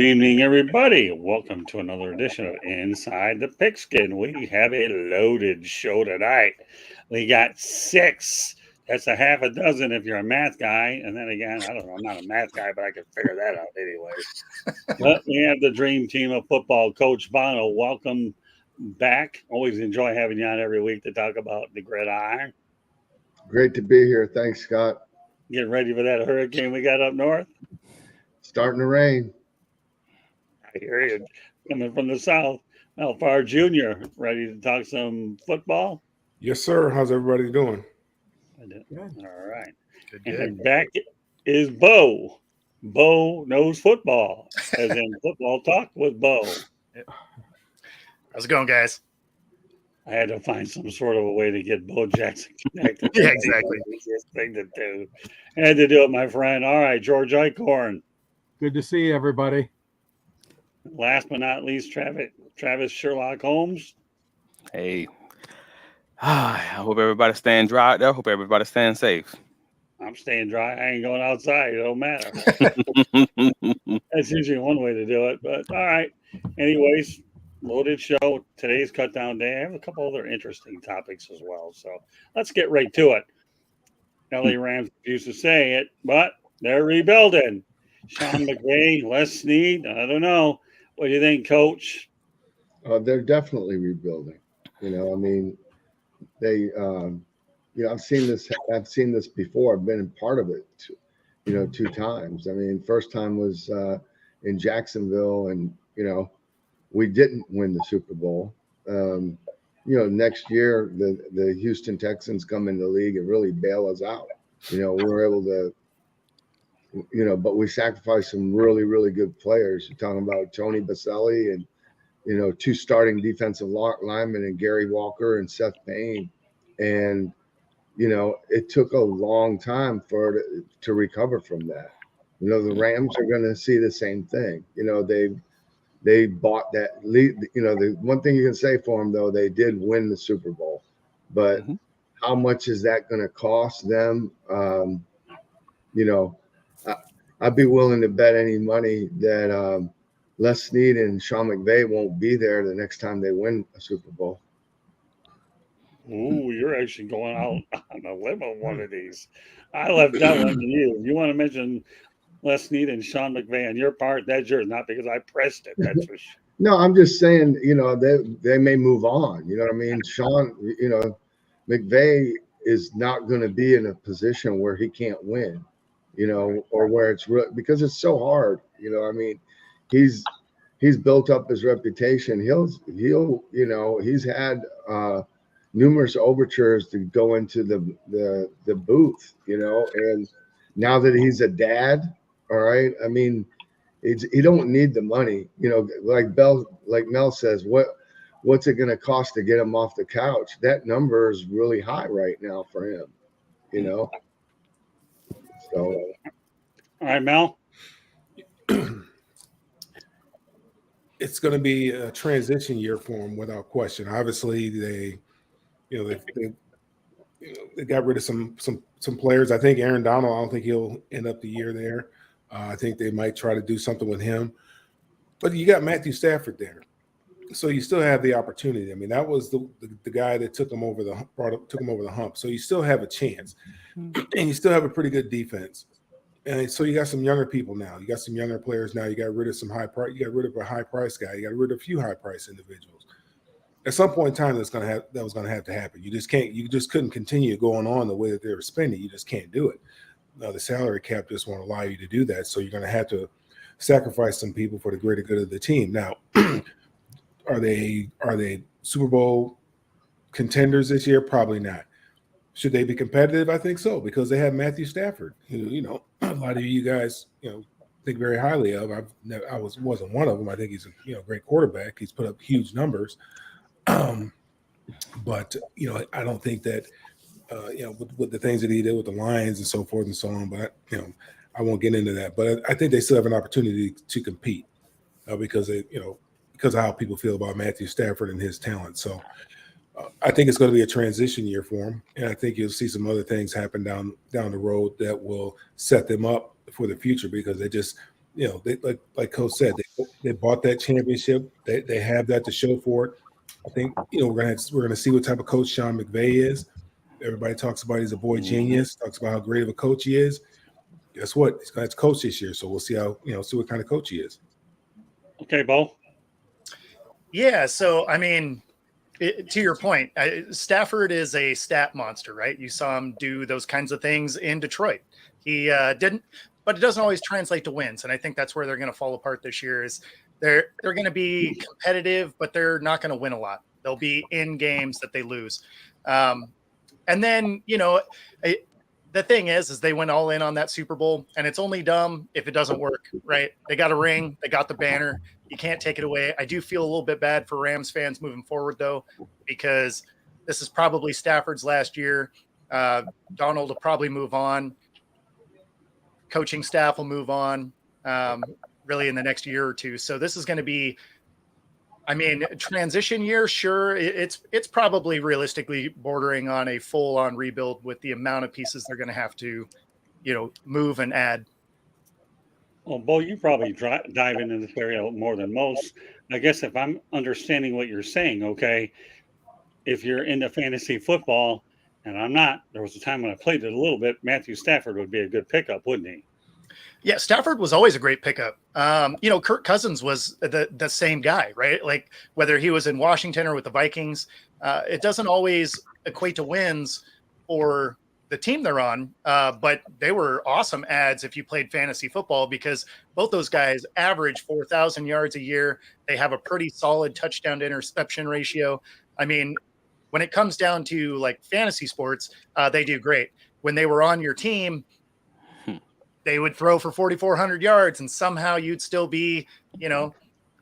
Good evening, everybody. Welcome to another edition of Inside the Pigskin. We have a loaded show tonight. We got six. That's a half a dozen if you're a math guy. And then again, I don't know, I'm not a math guy, but I can figure that out anyways. But we have the dream team of football. Coach Bono, welcome back. Always enjoy having you on every week to talk about the gridiron. Great to be here. Thanks, Scott. Getting ready for that hurricane we got up north? Starting to rain. I hear you coming from the south. Alfar Jr., ready to talk some football? Yes, sir. How's everybody doing? All right. Good. And back is Bo. Bo knows football, as in football talk with Bo. How's it going, guys? I had to find some sort of a way to get Bo Jackson connected. Yeah, exactly. Easiest thing to do. I had to do it, my friend. All right, George Eichhorn. Good to see everybody. Last but not least, Travis Sherlock Holmes. Hey, I hope everybody's staying dry out there. Hope everybody's staying safe. I'm staying dry. I ain't going outside. It don't matter. That's usually one way to do it. But all right. Anyways, loaded show. Today's cut down day. I have a couple other interesting topics as well. So let's get right to it. LA Rams used to say it, but they're rebuilding. Sean McVay, Les Snead. I don't know. What do you think, Coach? They're definitely rebuilding. I mean, they, I've seen this. I've seen this before. I've been a part of it, two times. I mean, first time was in Jacksonville, and we didn't win the Super Bowl. Next year the Houston Texans come in the league and really bail us out. We were able to. But we sacrificed some really, really good players. You're talking about Tony Baselli and, two starting defensive linemen and Gary Walker and Seth Payne. And, it took a long time for it to recover from that. The Rams are going to see the same thing. They bought that lead. The one thing you can say for them, though, they did win the Super Bowl. But how much is that going to cost them? I'd be willing to bet any money that Les Snead and Sean McVay won't be there the next time they win a Super Bowl. Ooh, you're actually going out on a limb on one of these. I left that one to you. If you want to mention Les Snead and Sean McVay on your part, that's yours, not because I pressed it. That's for sure. No, I'm just saying, they may move on. You know what I mean? Sean, McVay is not going to be in a position where he can't win. Or where it's real, because it's so hard. I mean, he's built up his reputation. He's had numerous overtures to go into the booth, and now that he's a dad, all right. I mean, he don't need the money, like Mel says, what's it going to cost to get him off the couch? That number is really high right now for him, So, all right, Mel. It's going to be a transition year for him without question. Obviously, they got rid of some players. I think Aaron Donald, I don't think he'll end up the year there. I think they might try to do something with him. But you got Matthew Stafford there, so you still have the opportunity. I mean, that was the guy that took him over the hump. So you still have a chance, and you still have a pretty good defense. And so you got some younger people now. You got some younger players now. You got rid of some high price. You got rid of a high price guy. You got rid of a few high price individuals. At some point in time, that was going to have to happen. You just couldn't continue going on the way that they were spending. You just can't do it. Now the salary cap just won't allow you to do that. So you're going to have to sacrifice some people for the greater good of the team. Now, are they Super Bowl contenders this year? Probably not. Should they be competitive? I think so, because they have Matthew Stafford, who, a lot of you guys, think very highly of. I wasn't one of them. I think he's a great quarterback. He's put up huge numbers. But I don't think that with the things that he did with the Lions and so forth and so on. But I won't get into that. But I think they still have an opportunity to compete because of how people feel about Matthew Stafford and his talent. So I think it's going to be a transition year for him, and I think you'll see some other things happen down the road that will set them up for the future, because like Coach said, they bought that championship. They have that to show for it. I think we're gonna see what type of coach Sean McVay is. Everybody talks about he's a boy genius. Talks about how great of a coach he is. Guess what? He's going to coach this year, so we'll see see what kind of coach he is. Okay, Bo. Yeah. So I mean, to your point, Stafford is a stat monster, right? You saw him do those kinds of things in Detroit. He didn't, but it doesn't always translate to wins. And I think that's where they're going to fall apart this year. Is they're going to be competitive, but they're not going to win a lot. They'll be in games that they lose. And then the thing is they went all in on that Super Bowl, and it's only dumb if it doesn't work, right? They got a ring, they got the banner. You can't take it away. I do feel a little bit bad for Rams fans moving forward, though, because this is probably Stafford's last year. Donald will probably move on. Coaching staff will move on really in the next year or two. So this is going to be, transition year. Sure. It's probably realistically bordering on a full on rebuild with the amount of pieces they're going to have to, move and add. Well, Bo, you probably dive into this area more than most. I guess if I'm understanding what you're saying, okay, if you're into fantasy football, and I'm not, there was a time when I played it a little bit, Matthew Stafford would be a good pickup, wouldn't he? Yeah, Stafford was always a great pickup. Kirk Cousins was the same guy, right? Like whether he was in Washington or with the Vikings, it doesn't always equate to wins or the team they're on, but they were awesome ads if you played fantasy football because both those guys average 4,000 yards a year. They have a pretty solid touchdown to interception ratio. I mean, when it comes down to like fantasy sports, they do great. When they were on your team, they would throw for 4,400 yards and somehow you'd still be, a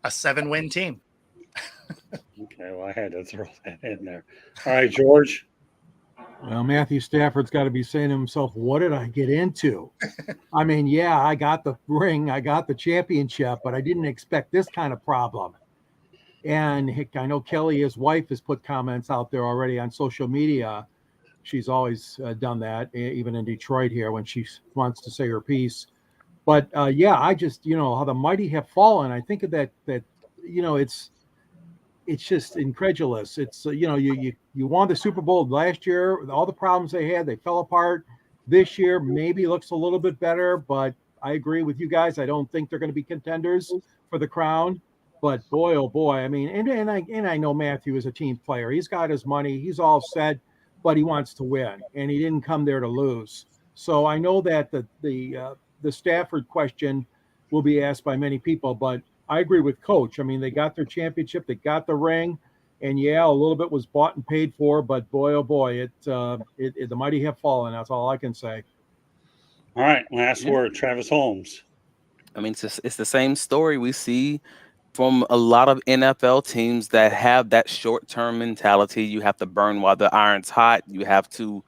7-win team. Okay, well, I had to throw that in there. All right, George. Well, Matthew Stafford's got to be saying to himself, what did I get into? Yeah, I got the ring, I got the championship, but I didn't expect this kind of problem. And heck, I know Kelly, his wife, has put comments out there already on social media. She's always done that, even in Detroit here when she wants to say her piece. But yeah, I just, how the mighty have fallen. I think of that it's just incredulous. It's you won the Super Bowl last year with all the problems they had. They fell apart. This year maybe looks a little bit better, but I agree with you guys. I don't think they're going to be contenders for the crown. But boy, oh boy, and I know Matthew is a team player. He's got his money. He's all set, but he wants to win, and he didn't come there to lose. So I know that the Stafford question will be asked by many people, but I agree with Coach. They got their championship, they got the ring, and yeah, a little bit was bought and paid for, but boy, oh boy, the mighty have fallen. That's all I can say. All right, last word, Travis Holmes. It's the same story we see from a lot of NFL teams that have that short-term mentality. You have to burn while the iron's hot. You have to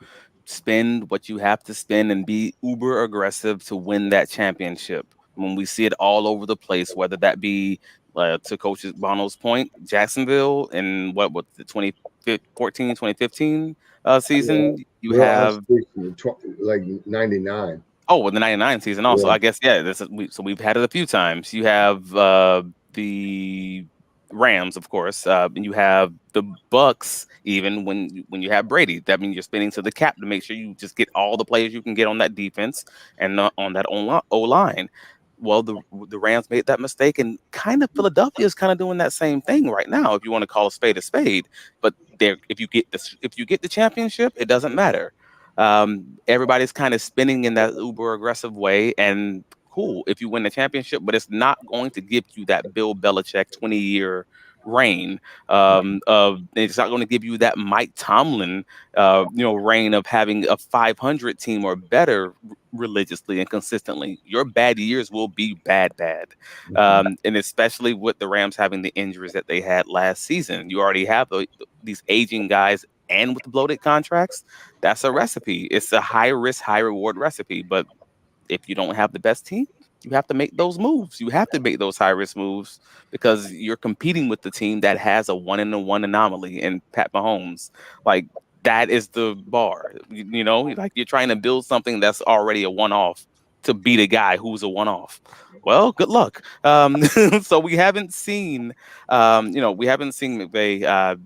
spend what you have to spend and be uber aggressive to win that championship. When we see it all over the place, whether that be to Coach Bono's point, Jacksonville in what the 2014, 2015 season, you have like 99. Oh, well, the 99 season also. Yeah. I guess, yeah, so we've had it a few times. You have the Rams, of course. And you have the Bucks, even when you have Brady. That means you're spending to the cap to make sure you just get all the players you can get on that defense and on that O-line. Well, the Rams made that mistake, and kind of Philadelphia is kind of doing that same thing right now, if you want to call a spade a spade. But if you get the championship, it doesn't matter. Everybody's kind of spinning in that uber aggressive way, and cool if you win the championship, but it's not going to give you that Bill Belichick 20-year reign. It's not going to give you that Mike Tomlin, reign of having a 500 team or better religiously and consistently. Your bad years will be bad. And especially with the Rams having the injuries that they had last season, you already have these aging guys. And with the bloated contracts, that's a recipe. It's a high risk, high reward recipe. But if you don't have the best team, you have to make those moves. You have to make those high risk moves because you're competing with the team that has a 1-in-1 anomaly in Pat Mahomes. Like, that is the bar. Like you're trying to build something that's already a one-off to beat a guy who's a one-off. Well, good luck. So we haven't seen, we haven't seen McVay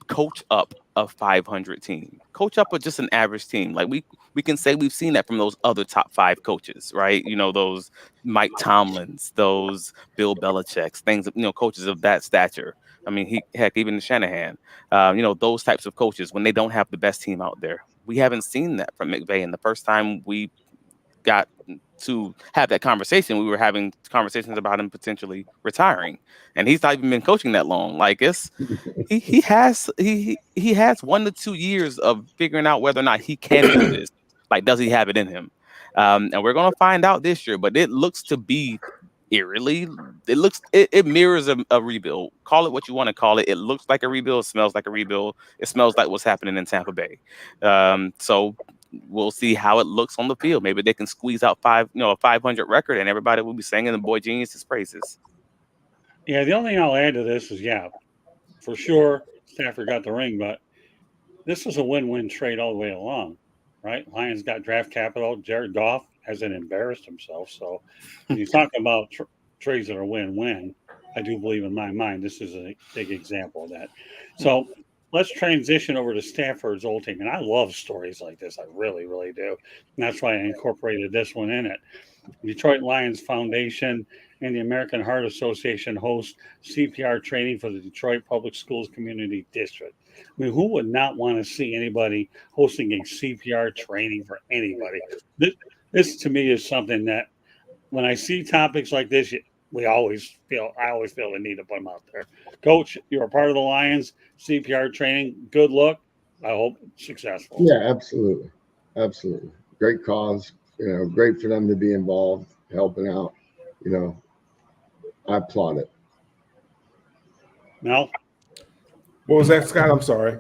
coach up a 500 team, coach up a just an average team. Like we can say we've seen that from those other top 5 coaches, right? Those Mike Tomlins, those Bill Belichick's, things, coaches of that stature. I mean, heck, even Shanahan, those types of coaches, when they don't have the best team out there. We haven't seen that from McVay. And the first time we got to have that conversation, we were having conversations about him potentially retiring, and he's not even been coaching that long. Like he has 1 to 2 years of figuring out whether or not he can do this. Like, does he have it in him? And we're gonna find out this year. But it looks to be eerily, it mirrors a rebuild. Call it what you want to call it. It looks like a rebuild. It smells like a rebuild. It smells like what's happening in Tampa Bay. So we'll see how it looks on the field. Maybe they can squeeze out a 500 record, and everybody will be singing the boy genius's praises. Yeah, the only thing I'll add to this is, for sure, Stafford got the ring, but this was a win-win trade all the way along, right? Lions got draft capital. Jared Goff hasn't embarrassed himself. So when you talk about trades that are win-win, I do believe in my mind this is a big example of that. So let's transition over to Stafford's old team. And I love stories like this. I really, really do. And that's why I incorporated this one in it. Detroit Lions Foundation and the American Heart Association host CPR training for the Detroit Public Schools Community District. I mean, who would not want to see anybody hosting a CPR training for anybody? This to me is something that when I see topics like this, I always feel the need to put them out there. Coach, you're a part of the Lions CPR training. Good luck. I hope successful. Yeah, absolutely. Absolutely. Great cause. Great for them to be involved, helping out. I applaud it. Mel? What was that, Scott? I'm sorry.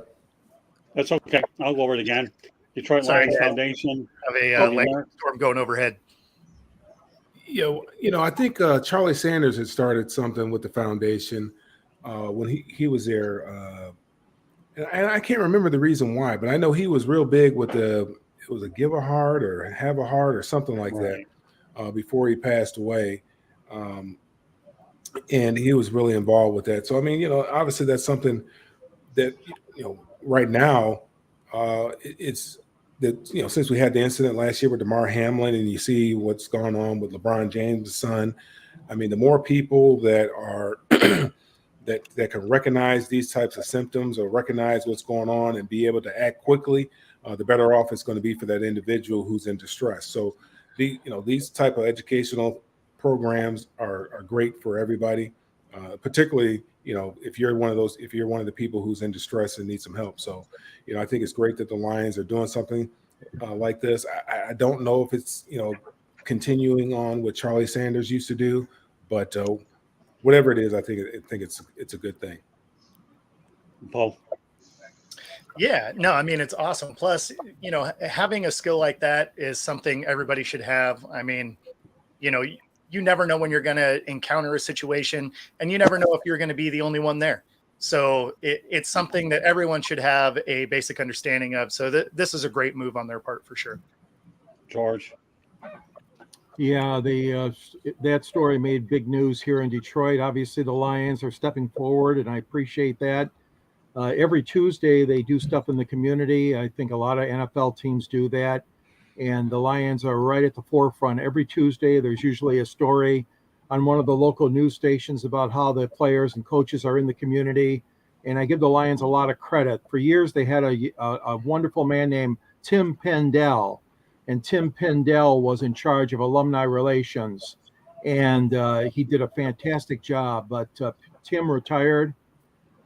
That's okay. I'll go over it again. Detroit Lions Foundation. Have a lightning storm going overhead. I think Charlie Sanders had started something with the foundation when he was there. And I can't remember the reason why, but I know he was real big with it was a give a heart or have a heart or something like that before he passed away. And he was really involved with that. So, I mean, obviously that's something that, right now it's that, since we had the incident last year with DeMar Hamlin and you see what's going on with LeBron James' son, I mean, the more people that are that can recognize these types of symptoms or recognize what's going on and be able to act quickly, the better off it's going to be for that individual who's in distress. So these type of educational programs are great for everybody, particularly, if you're one of the people who's in distress and needs some help. So, I think it's great that the Lions are doing something like this. I don't know if it's, continuing on what Charlie Sanders used to do, but whatever it is, I think it's a good thing. Paul? Yeah, no, I mean, it's awesome. Plus, having a skill like that is something everybody should have. I mean, you never know when you're going to encounter a situation, and you never know if you're going to be the only one there. So it's something that everyone should have a basic understanding of. So this is a great move on their part for sure. George? Yeah, that story made big news here in Detroit. Obviously, the Lions are stepping forward, and I appreciate that. Every Tuesday, they do stuff in the community. I think a lot of NFL teams do that. And the Lions are right at the forefront. Every Tuesday, there's usually a story on one of the local news stations about how the players and coaches are in the community. And I give the Lions a lot of credit. For years, they had a wonderful man named Tim Pendell. And Tim Pendell was in charge of alumni relations. And he did a fantastic job. But Tim retired.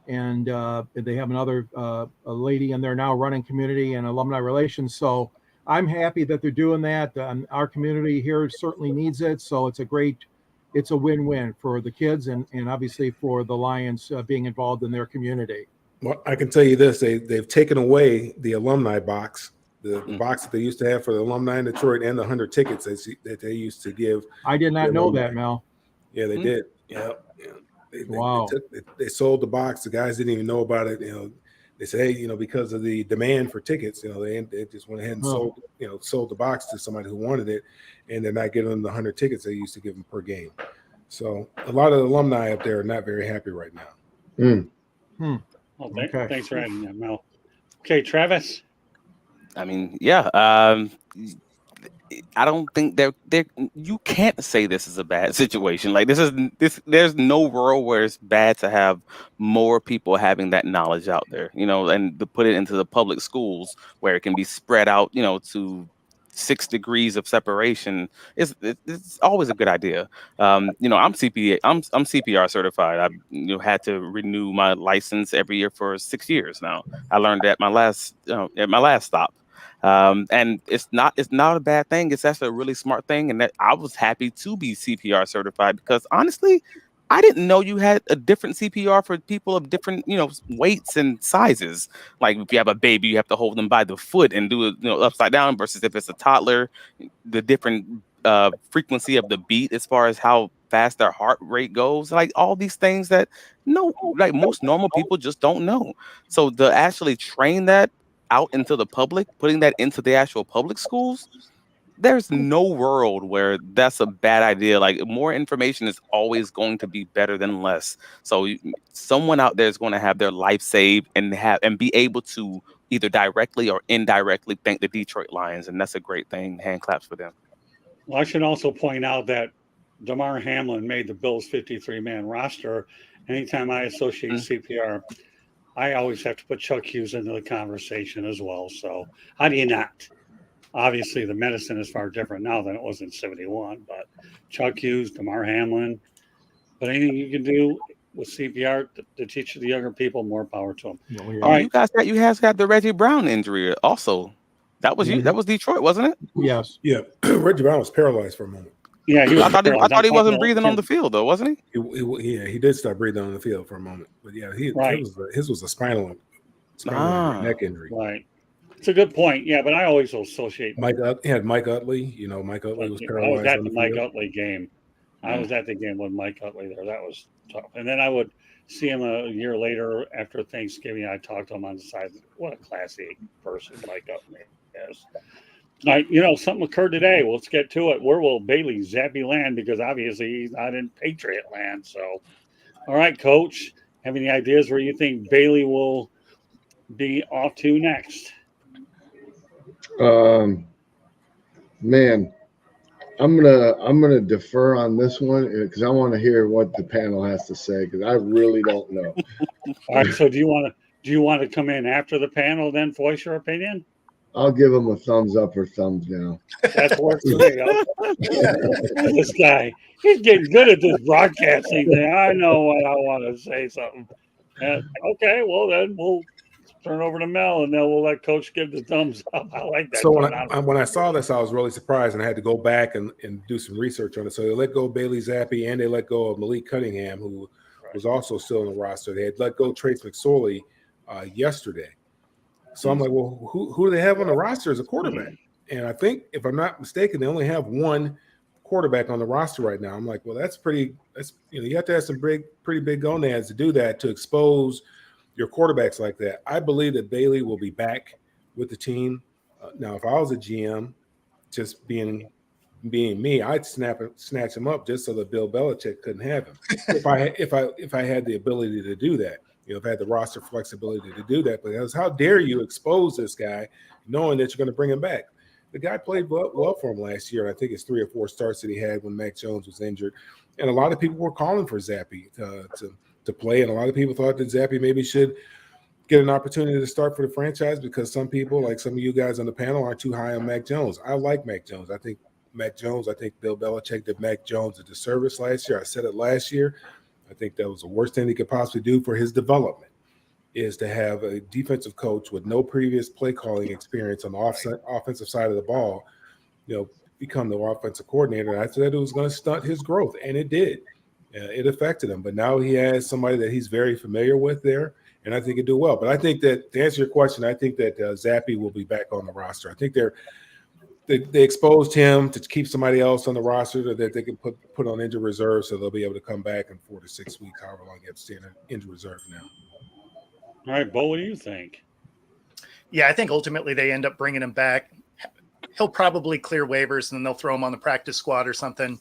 And they have another a lady in there now running community and alumni relations. So I'm happy that they're doing that. Our community here certainly needs it. So it's a win-win for the kids and obviously for the Lions being involved in their community. Well, I can tell you this, they've taken away the alumni box, the box that they used to have for the alumni in Detroit and the 100 tickets that they used to give. I did not know that, Mel. Yeah, they did. Yeah. Wow. They sold the box. The guys didn't even know about it. they said, hey, because of the demand for tickets, they just went ahead and sold the box to somebody who wanted it, and they're not giving them the 100 tickets they used to give them per game. So a lot of the alumni up there are not very happy right now. Well, Okay. thanks for adding that, Mel. Okay, Travis. I mean, yeah. I don't think you can't say this is a bad situation. Like there's no world where it's bad to have more people having that knowledge out there, and to put it into the public schools where it can be spread out, to 6 degrees of separation. It's always a good idea. I'm CPR certified. I've had to renew my license every year for 6 years now. I learned at my last stop. And it's not a bad thing. It's actually a really smart thing. And that I was happy to be CPR certified because honestly, I didn't know you had a different CPR for people of different, weights and sizes. Like if you have a baby, you have to hold them by the foot and do it, upside down versus if it's a toddler, the different frequency of the beat as far as how fast their heart rate goes, like all these things that most normal people just don't know. So to actually train that out into the public, putting that into the actual public schools, there's no world where that's a bad idea. Like more information is always going to be better than less. So someone out there is going to have their life saved and be able to either directly or indirectly thank the Detroit Lions, and that's a great thing. Hand claps for them. Well, I should also point out that Damar Hamlin made the Bills 53-man roster. Anytime I associate CPR, I always have to put Chuck Hughes into the conversation as well. So how do you not? Obviously, the medicine is far different now than it was in 71, but Chuck Hughes, Damar Hamlin, but anything you can do with CPR to teach the younger people, more power to them. All right. You guys got the Reggie Brown injury also. That was you. That was Detroit, wasn't it? Yes. Yeah. Reggie Brown was paralyzed for a moment. Yeah, I thought he wasn't breathing on the field though, wasn't he? He did start breathing on the field for a moment, but yeah, his was a spinal neck injury. Right. It's a good point. Yeah, but I always associate He had Mike Utley. Mike Utley was paralyzed. I was at the Mike Utley game. I was at the game with Mike Utley there. That was tough. And then I would see him a year later after Thanksgiving. I talked to him on the side. What a classy person Mike Utley is. Something occurred today. Well, let's get to it. Where will Bailey Zappi land? Because obviously he's not in Patriot land. So, all right, Coach. Have any ideas where you think Bailey will be off to next? Man, I'm gonna defer on this one because I want to hear what the panel has to say because I really don't know. All right. So do you want to come in after the panel then voice your opinion? I'll give him a thumbs up or thumbs down. That's works for me. This guy, he's getting good at this broadcasting thing. I know what I want to say something. Okay, well then we'll turn over to Mel, and then we'll let Coach give the thumbs up. I like that. So when I saw this, I was really surprised, and I had to go back and do some research on it. So they let go of Bailey Zappi, and they let go of Malik Cunningham, who was also still on the roster. They had let go Trace McSorley yesterday. So I'm like, well, who do they have on the roster as a quarterback? And I think, if I'm not mistaken, they only have one quarterback on the roster right now. I'm like, well, you have to have some pretty big gonads to do that, to expose your quarterbacks like that. I believe that Bailey will be back with the team. Now, if I was a GM, just being me, I'd snatch him up just so that Bill Belichick couldn't have him. if I had the ability to do that. If I had the roster flexibility to do that. But how dare you expose this guy knowing that you're going to bring him back? The guy played well for him last year. I think it's 3 or 4 starts that he had when Mac Jones was injured. And a lot of people were calling for Zappi to play. And a lot of people thought that Zappi maybe should get an opportunity to start for the franchise because some people, like some of you guys on the panel, aren't too high on Mac Jones. I like Mac Jones. I think Bill Belichick did Mac Jones a disservice last year. I said it last year. I think that was the worst thing he could possibly do for his development, is to have a defensive coach with no previous play calling experience on the offensive side of the ball, become the offensive coordinator. And I said it was going to stunt his growth, and it did. It affected him. But now he has somebody that he's very familiar with there, and I think he'll do well. But I think that, to answer your question, I think that Zappi will be back on the roster. I think they exposed him to keep somebody else on the roster that they can put on injured reserve, so they'll be able to come back in 4 to 6 weeks, however long you have to stay in injured reserve now. All right, Bo, what do you think? Yeah, I think ultimately they end up bringing him back. He'll probably clear waivers and then they'll throw him on the practice squad or something,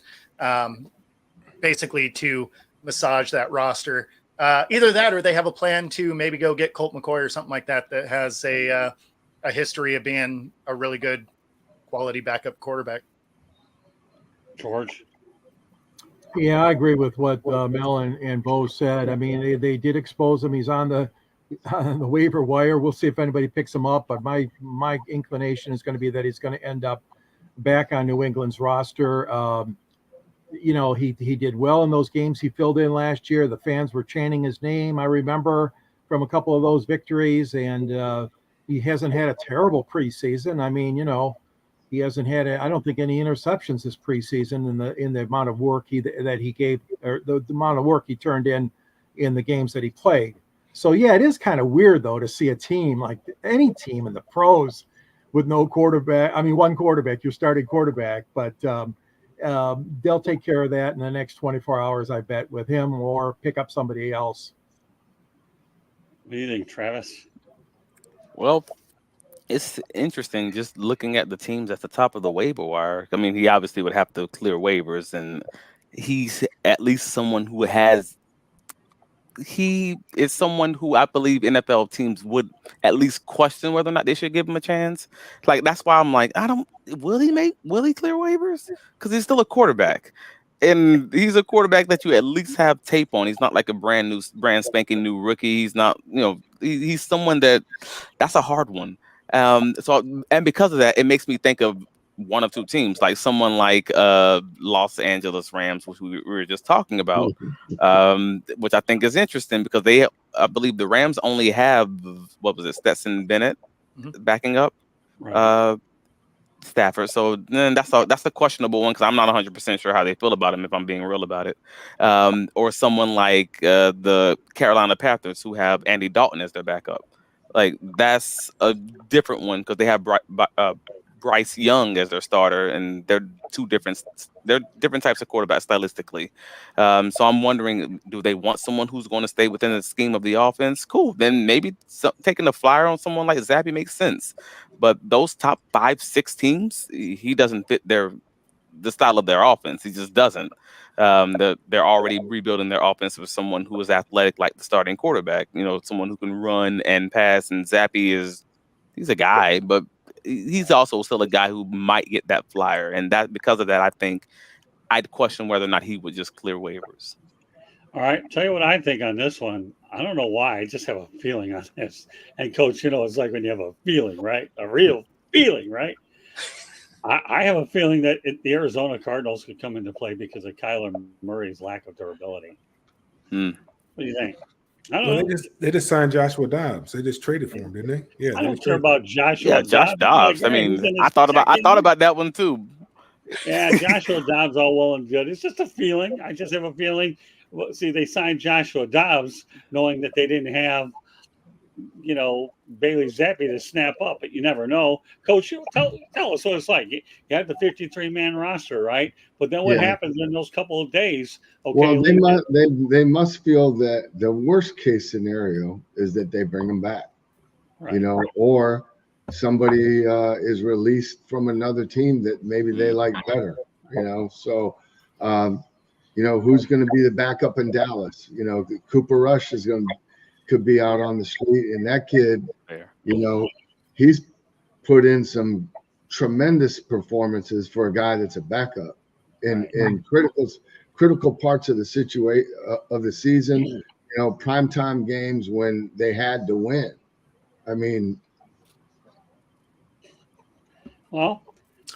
basically to massage that roster. Either that or they have a plan to maybe go get Colt McCoy or something like that that has a history of being a really good quality backup quarterback. George? Yeah, I agree with what Mel and Bo said. I mean, they did expose him. He's on the waiver wire. We'll see if anybody picks him up. But my inclination is going to be that he's going to end up back on New England's roster. You know, he did well in those games he filled in last year. The fans were chanting his name. I remember from a couple of those victories, and he hasn't had a terrible preseason. I mean, you know, he hasn't had, I don't think, any interceptions this preseason in the amount of work that he gave, or the amount of work he turned in the games that he played. So yeah, it is kind of weird though to see a team like any team in the pros with no quarterback. I mean, one quarterback, your starting quarterback, but they'll take care of that in the next 24 hours, I bet, with him or pick up somebody else. What do you think, Travis? Well, it's interesting just looking at the teams at the top of the waiver wire. I mean, he obviously would have to clear waivers, and he's at least someone who has. He is someone who I believe NFL teams would at least question whether or not they should give him a chance. Like that's why I'm like, will he clear waivers? Because he's still a quarterback. And he's a quarterback that you at least have tape on. He's not like a brand spanking new rookie. He's not, he's someone that's a hard one. And because of that, it makes me think of one of two teams, like someone like Los Angeles Rams, which we were just talking about, which I think is interesting because I believe the Rams only have, what was it, Stetson Bennett backing up Stafford. So then that's a questionable one because I'm not 100% sure how they feel about him, if I'm being real about it. Or someone like the Carolina Panthers, who have Andy Dalton as their backup. Like that's a different one because they have Bryce Young as their starter, and they're different types of quarterbacks stylistically. So I'm wondering, do they want someone who's going to stay within the scheme of the offense? Cool. Then maybe taking a flyer on someone like Zappy makes sense. But those top 5-6 teams, he doesn't fit the style of their offense. He just doesn't. They're already rebuilding their offense with someone who is athletic, like the starting quarterback. Someone who can run and pass. And Zappy he's a guy, but he's also still a guy who might get that flyer. And that because of that, I think I'd question whether or not he would just clear waivers. All right, tell you what I think on this one. I don't know why. I just have a feeling on this. And Coach, it's like when you have a feeling, right? A real feeling, right? I have a feeling that the Arizona Cardinals could come into play because of Kyler Murray's lack of durability. What do you think? I don't know. They just signed Joshua Dobbs. They just traded for him, didn't they? Yeah. I don't care about Joshua Dobbs. Josh Dobbs. I mean, I thought about that one too. Yeah, Joshua Dobbs, all well and good. It's just a feeling. I just have a feeling. Well, see, they signed Joshua Dobbs knowing that they didn't have, Bailey Zappi to snap up, but you never know. Coach, tell us what it's like. You have the 53-man roster, right? But then what happens in those couple of days? Okay, well, they must feel that the worst case scenario is that they bring them back, right. Or somebody is released from another team that maybe they like better, So, who's going to be the backup in Dallas? Cooper Rush could be out on the street, and that kid, he's put in some tremendous performances for a guy that's a backup in critical parts of the situation of the season. Primetime games when they had to win. I mean, well,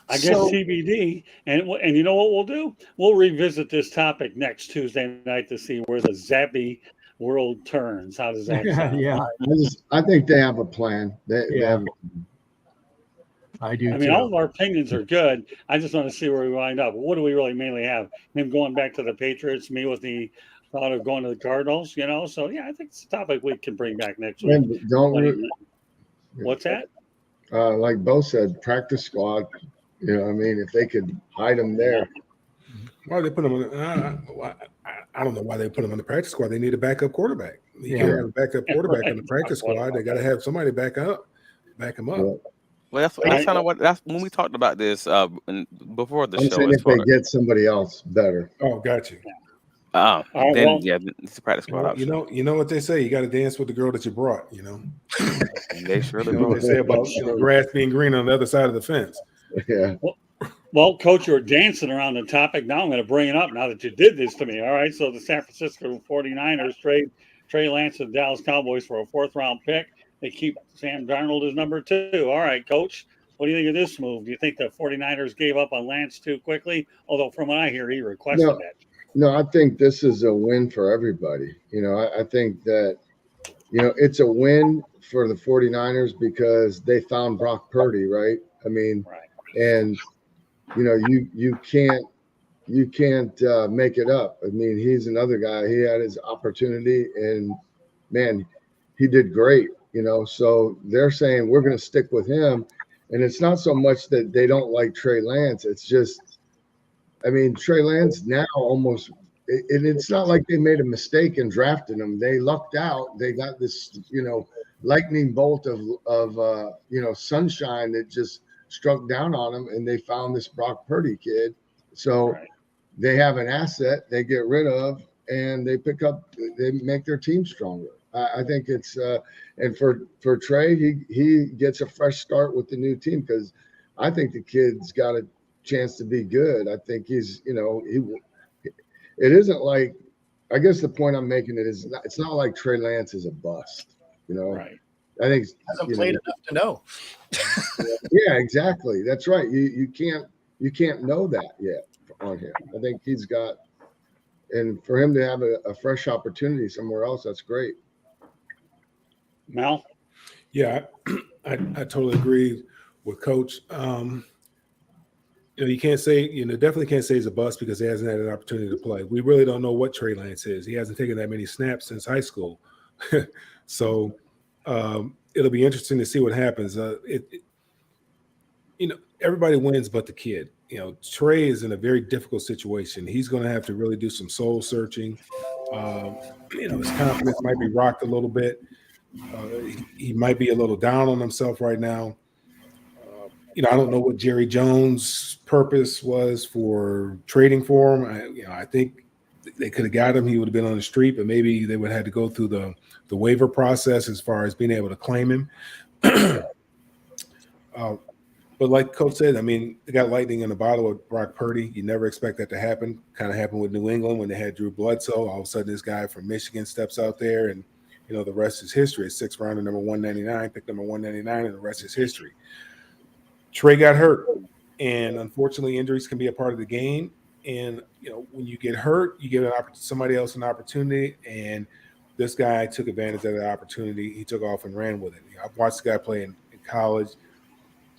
I guess TBD, and you know what we'll do? We'll revisit this topic next Tuesday night to see where the Zappy world turns. How does that sound? Yeah. I think they have a plan. They have. I do. I mean, all of our opinions are good. I just want to see where we wind up. What do we really mainly have? Him going back to the Patriots, me with the thought of going to the Cardinals, So, yeah, I think it's a topic we can bring back next week. What's that? Like Bo said, practice squad. If they could hide them there. Why they put them on? I don't know why they put them on the practice squad. They need a backup quarterback. You can't have a backup quarterback on the practice squad. They got to have somebody back him up. Well, Well, that's kind of what that's when we talked about this before the I'm show. saying As if they far get somebody else better. Oh, got you. All right, then well, yeah, it's a practice squad option. You know what they say. You got to dance with the girl that you brought. You know. And they surely You know what brought. they say about grass being green on the other side of the fence. Yeah. Well, Coach, you're dancing around the topic. Now I'm going to bring it up now that you did this to me. All right. So the San Francisco 49ers trade Trey Lance to the Dallas Cowboys for a 4th-round pick. They keep Sam Darnold as number 2. All right, Coach. What do you think of this move? Do you think the 49ers gave up on Lance too quickly? Although from what I hear, he requested that. No, I think this is a win for everybody. You know, I think that, you know, it's a win for the 49ers because they found Brock Purdy, right? I mean, Right. and you know, you can't make it up. I mean, he's another guy. He had his opportunity, and man, he did great. You know, so they're saying we're going to stick with him, and it's not so much that they don't like Trey Lance. It's just, I mean, Trey Lance now almost. It's not like they made a mistake in drafting him. They lucked out. They got this, you know, lightning bolt of you know, sunshine that just struck down on them, and they found this Brock Purdy kid. So they have an asset they get rid of, and they make their team stronger. I think it's and for Trey, he gets a fresh start with the new team because I think the kid's got a chance to be good. I think he's, you know, it isn't like, I guess the point I'm making is it's not like Trey Lance is a bust, you know. Right. I think Hasn't played enough to know. Yeah, exactly. That's right. You can't know that yet on him. I think he's got, and for him to have a fresh opportunity somewhere else, that's great. Mel? Yeah, I totally agree with Coach. You know, you can't say, you know, definitely can't say he's a bust because he hasn't had an opportunity to play. We really don't know what Trey Lance is. He hasn't taken that many snaps since high school. So it'll be interesting to see what happens. You know, everybody wins but the kid. You know, Trey is in a very difficult situation. He's going to have to really do some soul searching. You know, his confidence might be rocked a little bit. He might be a little down on himself right now. You know, I don't know what Jerry Jones' purpose was for trading for him. I think they could have got him. He would have been on the street, but maybe they would have had to go through the waiver process as far as being able to claim him. But like Coach said, I mean, they got lightning in the bottle with Brock Purdy. You never expect that to happen. Kind of happened with New England when they had Drew Bledsoe. All of a sudden, this guy from Michigan steps out there, and, you know, the rest is history. It's 6th rounder, number 199, pick number 199, and the rest is history. Trey got hurt, and unfortunately, injuries can be a part of the game. And, you know, when you get hurt, you give somebody else an opportunity, and this guy took advantage of that opportunity. He took off and ran with it. I've watched the guy play in college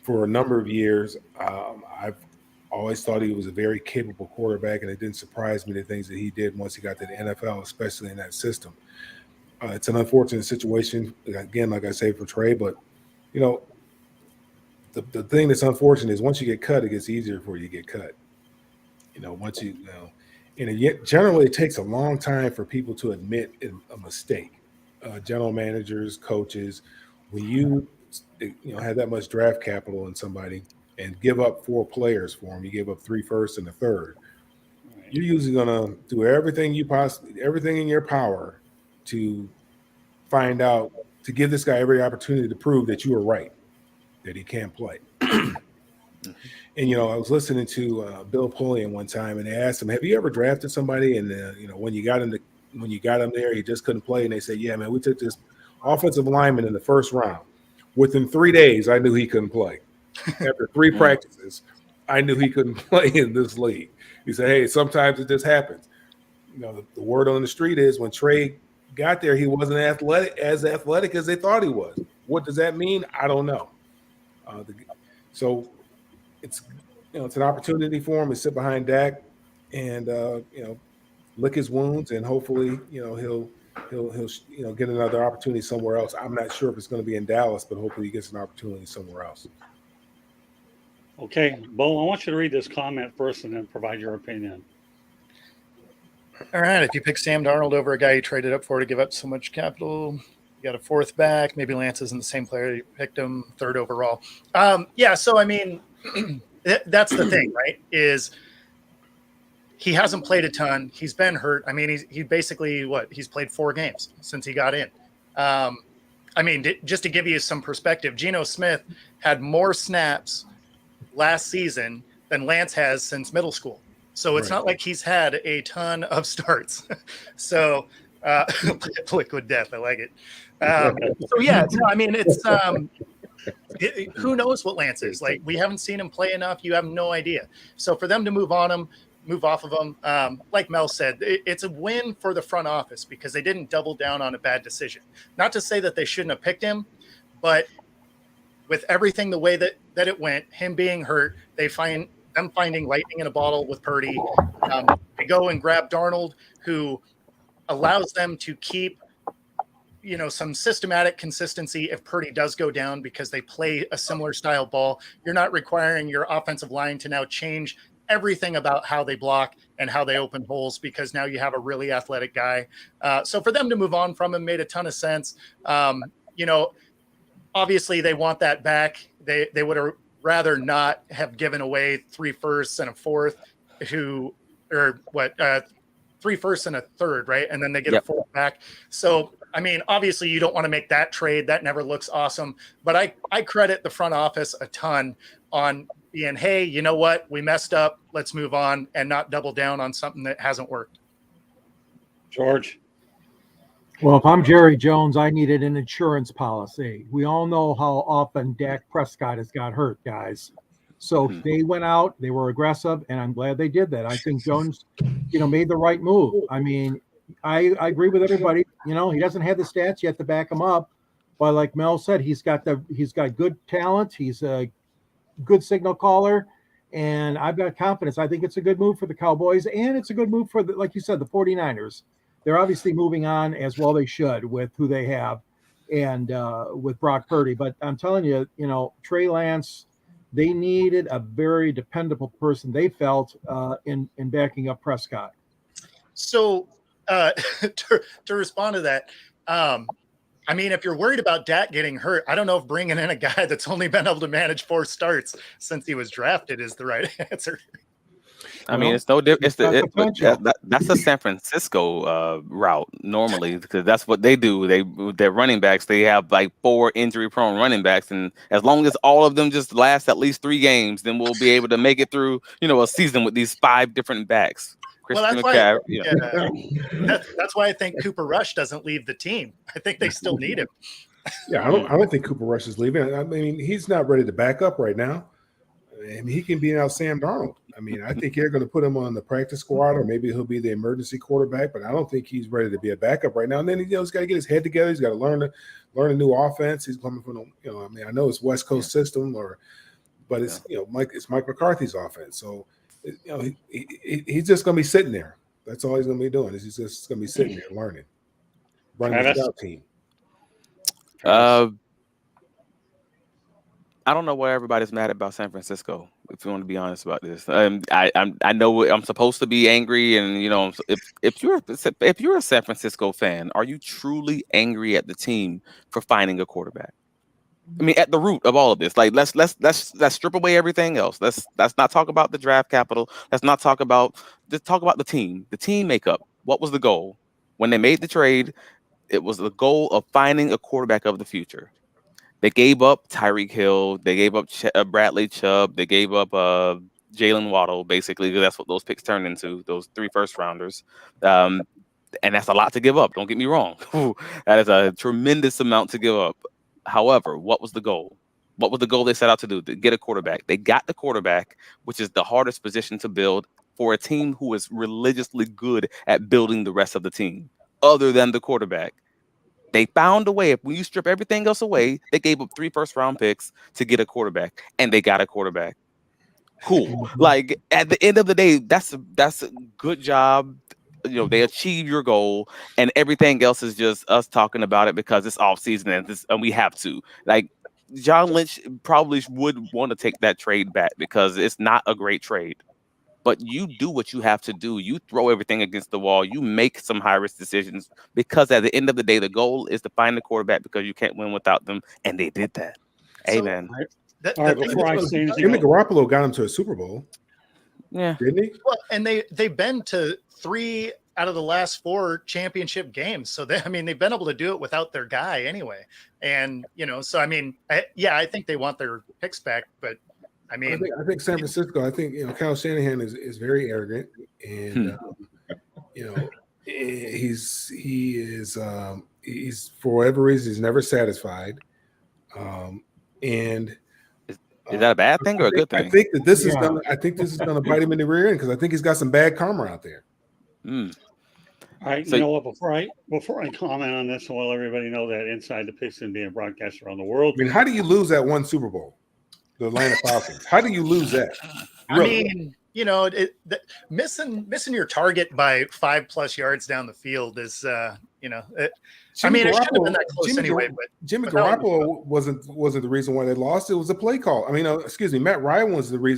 for a number of years. I've always thought he was a very capable quarterback, and it didn't surprise me the things that he did once he got to the NFL, especially in that system. It's an unfortunate situation, again, like I say, for Trey, but, you know, the thing that's unfortunate is once you get cut, it gets easier for you to get cut. You know, once you know, and generally it takes a long time for people to admit a mistake. General managers, coaches, when you know, have that much draft capital in somebody and give up 4 players for them, you give up 3 firsts and a third. You're usually gonna do everything in your power to find out, to give this guy every opportunity to prove that you were right, that he can't play. And, you know, I was listening to Bill Polian one time, and they asked him, have you ever drafted somebody? And, you know, when you got him there, he just couldn't play. And they said, yeah, man, we took this offensive lineman in the 1st round. Within 3 days, I knew he couldn't play. After 3 practices, I knew he couldn't play in this league. He said, hey, sometimes it just happens. You know, the word on the street is when Trey got there, he wasn't as athletic as they thought he was. What does that mean? I don't know. So it's, you know, it's an opportunity for him to sit behind Dak and you know, lick his wounds, and hopefully, you know, he'll you know, get another opportunity somewhere else. I'm not sure if it's going to be in Dallas, but hopefully he gets an opportunity somewhere else. Okay, Bo, I want you to read this comment first and then provide your opinion. All right. If you pick Sam Darnold over a guy you traded up for to give up so much capital, you got a fourth back. Maybe Lance isn't the same player. You picked him third overall. Yeah. So, I mean, that's the thing, right? Is he hasn't played a ton. He's been hurt. I mean, he basically, he's played 4 games since he got in. I mean, just to give you some perspective, Geno Smith had more snaps last season than Lance has since middle school. So it's not like he's had a ton of starts. So liquid death, I like it. So yeah, no, I mean, it's who knows what Lance is like. We haven't seen him play enough. You have no idea. So for them to move off of him, like Mel said, it's a win for the front office because they didn't double down on a bad decision. Not to say that they shouldn't have picked him, but with everything the way that it went, him being hurt, them finding lightning in a bottle with Purdy. They go and grab Darnold, who allows them to keep, some systematic consistency if Purdy does go down because they play a similar style ball. You're not requiring your offensive line to now change everything about how they block and how they open holes because now you have a really athletic guy. So for them to move on from him made a ton of sense. Obviously they want that back. They would have rather not have given away 3 firsts and a fourth 3 firsts and a third, right? And then they get a fourth back. So, I mean, obviously you don't want to make that trade. That never looks awesome. But I credit the front office a ton on being, hey, you know what? We messed up. Let's move on and not double down on something that hasn't worked. George? Well, if I'm Jerry Jones, I needed an insurance policy. We all know how often Dak Prescott has got hurt, guys. So they went out, they were aggressive, and I'm glad they did that. I think Jones, made the right move. I mean, I agree with everybody. He doesn't have the stats yet to back him up, but like Mel said, he's got good talent. He's a good signal caller, and I've got confidence. I think it's a good move for the Cowboys, and it's a good move for like you said, the 49ers. They're obviously moving on as well they should with who they have and with Brock Purdy. But I'm telling you, Trey Lance, they needed a very dependable person, they felt, in backing up Prescott. So to respond to that, I mean, if you're worried about Dak getting hurt, I don't know if bringing in a guy that's only been able to manage 4 starts since he was drafted is the right answer. I mean, it's no different. That's a San Francisco route normally because that's what they do. Their running backs, they have like 4 injury-prone running backs, and as long as all of them just last at least 3 games, then we'll be able to make it through, a season with these 5 different backs. Well, that's why I think Cooper Rush doesn't leave the team. I think they still need him. Yeah, I don't think Cooper Rush is leaving. I mean, he's not ready to back up right now. I mean, he can be out Sam Darnold. I mean, I think they're going to put him on the practice squad, or maybe he'll be the emergency quarterback. But I don't think he's ready to be a backup right now. And then he's got to get his head together. He's got to learn a new offense. He's coming from I know it's West Coast system, but it's it's Mike McCarthy's offense. So he's just going to be sitting there. That's all he's going to be doing. He's just going to be sitting there learning, running the scout team. I don't know why everybody's mad about San Francisco. If you want to be honest about this, I know I'm supposed to be angry, and if you're a San Francisco fan, are you truly angry at the team for finding a quarterback? I mean, at the root of all of this, like let's strip away everything else. Let's not talk about the draft capital. Let's not talk about the team makeup. What was the goal when they made the trade? It was the goal of finding a quarterback of the future. They gave up Tyreek Hill. They gave up Bradley Chubb. They gave up Jalen Waddle, basically, because that's what those picks turned into, those 3 first-rounders. And that's a lot to give up. Don't get me wrong. That is a tremendous amount to give up. However, what was the goal? What was the goal they set out to do? To get a quarterback. They got the quarterback, which is the hardest position to build for a team who is religiously good at building the rest of the team, other than the quarterback. They found a way. When you strip everything else away, they gave up 3 first-round picks to get a quarterback, and they got a quarterback. Cool. Like at the end of the day, that's a good job. They achieve your goal, and everything else is just us talking about it because it's off season and we have to. Like John Lynch probably would want to take that trade back because it's not a great trade. but you do what you have to do. You throw everything against the wall. You make some high-risk decisions because at the end of the day, the goal is to find the quarterback because you can't win without them, and they did that. So- Amen. All right, before I say anything Jimmy else, Garoppolo got him to a Super Bowl, Yeah. didn't he? Well, and they've been to 3 out of the last 4 championship games. So they've been able to do it without their guy anyway. And, so, I think they want their picks back, but I think San Francisco, Kyle Shanahan is very arrogant, and he's for whatever reason he's never satisfied. And Is that a bad thing or a good thing? I think that this is gonna bite him in the rear end because I think he's got some bad karma out there. Mm. all right, So- you know what? Before I comment on this, I'll let everybody know that Inside the Pigskin being broadcast around the world. I mean, how do you lose that one Super Bowl? The Atlanta Falcons. How do you lose that? Really? missing your target by 5+ yards down the field is, it shouldn't have been that close anyway. But Jimmy Garoppolo wasn't the reason why they lost. It was a play call. Matt Ryan wasn't the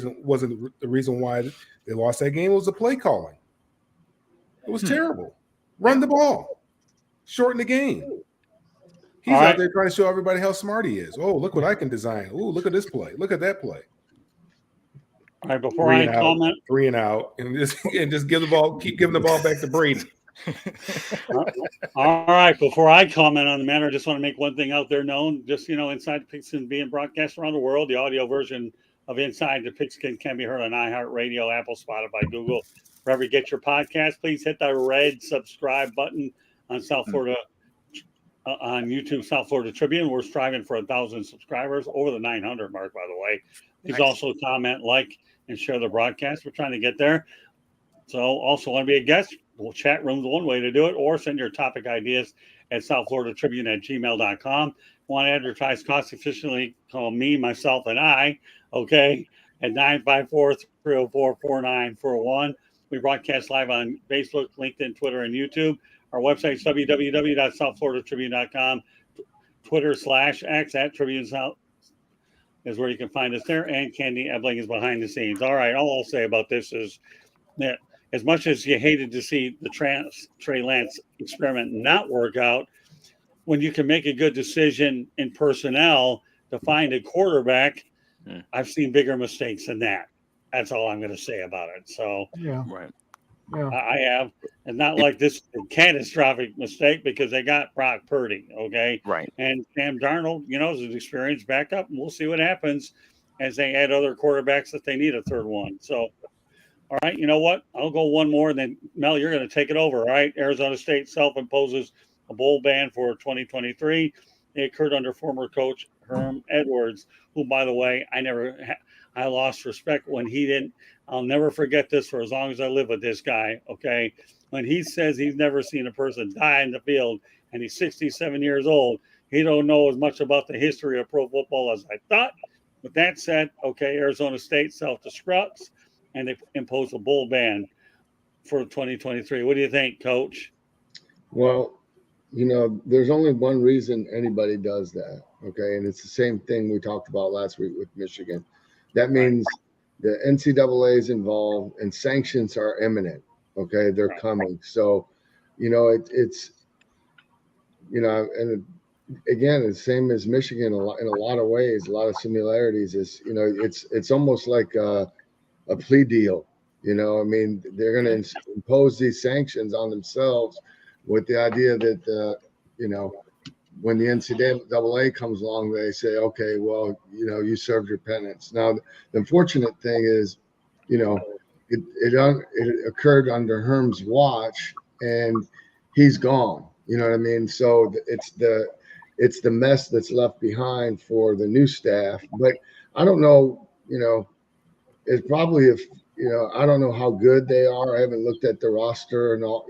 reason why they lost that game. It was the play calling. It was terrible. Run the ball, shorten the game. He's out there trying to show everybody how smart he is. Oh, look what I can design. Oh, look at this play. Look at that play. All right, before I comment, 3 and out, and just give the ball, keep giving the ball back to Brady. all right, before I comment on the matter, I just want to make one thing out there known. Just, Inside the Pigskin being broadcast around the world, the audio version of Inside the Pigskin can be heard on iHeartRadio, Apple, Spotify, Google. Wherever you get your podcast, please hit the red subscribe button on South Florida, on YouTube, South Florida Tribune. We're striving for 1,000 subscribers, over the 900 mark, by the way. Please also comment, like, and share the broadcast. We're trying to get there. So also want to be a guest? Well, chat room's one way to do it, or send your topic ideas at southfloridatribune@gmail.com. Want to advertise cost efficiently, call me, myself, and I, okay, at 954-304-4941. We broadcast live on Facebook, LinkedIn, Twitter, and YouTube. Our website is www.southfloridatribune.com. Twitter/X @Tribune South is where you can find us there. And Candy Ebling is behind the scenes. All right, all I'll say about this is that as much as you hated to see the Trey Lance experiment not work out, when you can make a good decision in personnel to find a quarterback, I've seen bigger mistakes than that. That's all I'm going to say about it. So, Right. I have, and not like this catastrophic mistake because they got Brock Purdy, okay? Right. And Sam Darnold, is an experienced backup, and we'll see what happens as they add other quarterbacks if they need a third one. So, all right, you know what? I'll go one more, and then, Mel, you're going to take it over, all right? Arizona State self-imposes a bowl ban for 2023. It occurred under former coach Herm Edwards, who, by the way, I lost respect when he didn't. I'll never forget this for as long as I live with this guy, okay? When he says he's never seen a person die in the field and he's 67 years old, he don't know as much about the history of pro football as I thought. With that said, okay, Arizona State self-destructs and they impose a bowl ban for 2023. What do you think, Coach? Well, there's only one reason anybody does that, okay? And it's the same thing we talked about last week with Michigan. That means the NCAA is involved and sanctions are imminent, okay? They're coming. So, it's and again, it's the same as Michigan in a lot of ways, a lot of similarities. It's almost like a plea deal. They're going to impose these sanctions on themselves with the idea that, when the NCAA comes along, they say, okay, well, you served your penance. Now, the unfortunate thing is, it occurred under Herm's watch and he's gone. You know what I mean? So it's the mess that's left behind for the new staff. But I don't know, it's probably I don't know how good they are. I haven't looked at the roster and all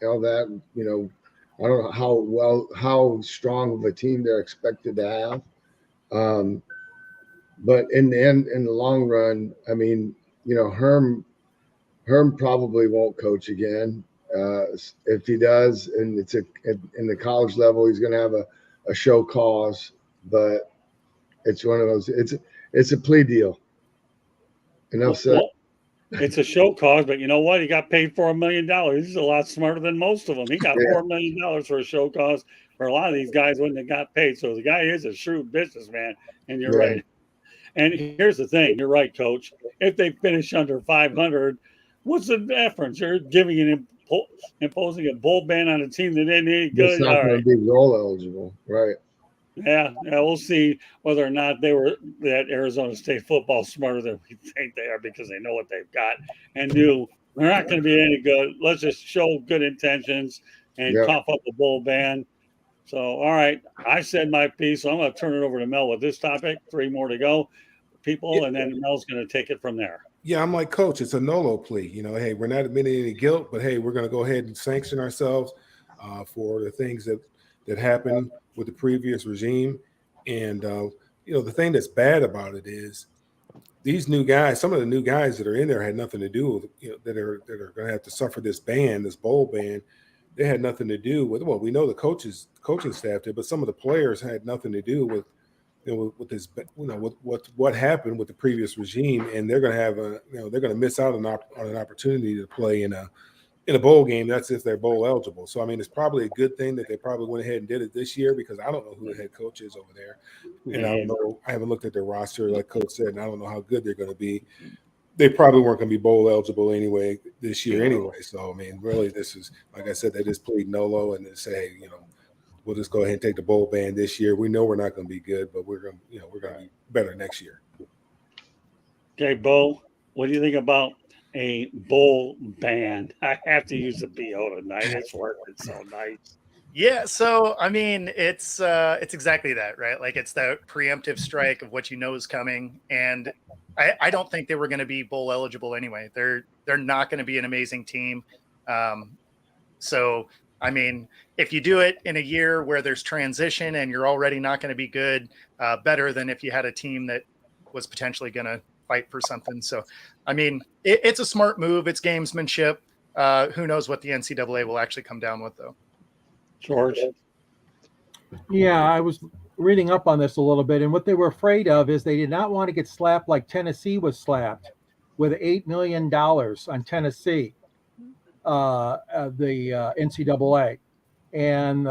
that. I don't know how strong of a team they're expected to have. But in the end, in the long run, Herm probably won't coach again. If he does, and it's in the college level, he's going to have a show cause. But it's one of those. It's a plea deal. Enough said. it's a show cause, but you know what? He got paid for $1 million. He's a lot smarter than most of them. He got Yeah. $4 million for a show cause. For a lot of these guys wouldn't have got paid. So the guy is a shrewd businessman, and you're Yeah. right. And here's the thing, you're right, Coach. If they finish under 500, what's the difference? You're giving imposing a bowl ban on a team that ain't any It's good. not All going right. to be roll eligible, right? Yeah, we'll see whether or not that Arizona State football smarter than we think they are, because they know what they've got and knew they're not going to be any good. Let's just show good intentions and Yeah. cough up a bowl ban. So, all right, I said my piece. So I'm going to turn it over to Mel with this topic. 3 more to go, people, and then Mel's going to take it from there. Yeah, I'm like, Coach, it's a NOLO plea. You know, hey, we're not admitting any guilt, but hey, we're going to go ahead and sanction ourselves for the things that happened with the previous regime. And the thing that's bad about it is these new guys, some of the new guys that are in there had nothing to do with, that are going to have to suffer this ban, this bowl ban. They had nothing to do with, well, we know the coaching staff did, but some of the players had nothing to do with, with this, with what happened with the previous regime, and they're going to have they're going to miss out on an opportunity to play in a bowl game. That's if they're bowl eligible. So I mean, it's probably a good thing that they probably went ahead and did it this year, because I don't know who the head coach is over there, and I don't know. I haven't looked at their roster, like Coach said, and I don't know how good they're going to be. They probably weren't going to be bowl eligible anyway this year anyway. So I mean, really, this is, like I said, they just plead NOLO and they say, hey, we'll just go ahead and take the bowl ban this year. We know we're not going to be good, but we're going to be better next year. Okay, Bo, what do you think about a bowl ban? I have to use the BO tonight. It's working so nice. Yeah, so I mean, it's exactly that, right? Like, it's that preemptive strike of what you know is coming, and I don't think they were going to be bowl eligible anyway. They're not going to be an amazing team. So I mean, if you do it in a year where there's transition and you're already not going to be good, better than if you had a team that was potentially going to fight for something. So I mean, it's a smart move. It's gamesmanship. Who knows what the NCAA will actually come down with, though. George? Yeah, I was reading up on this a little bit, and what they were afraid of is they did not want to get slapped like Tennessee was slapped with $8 million on Tennessee, the NCAA, and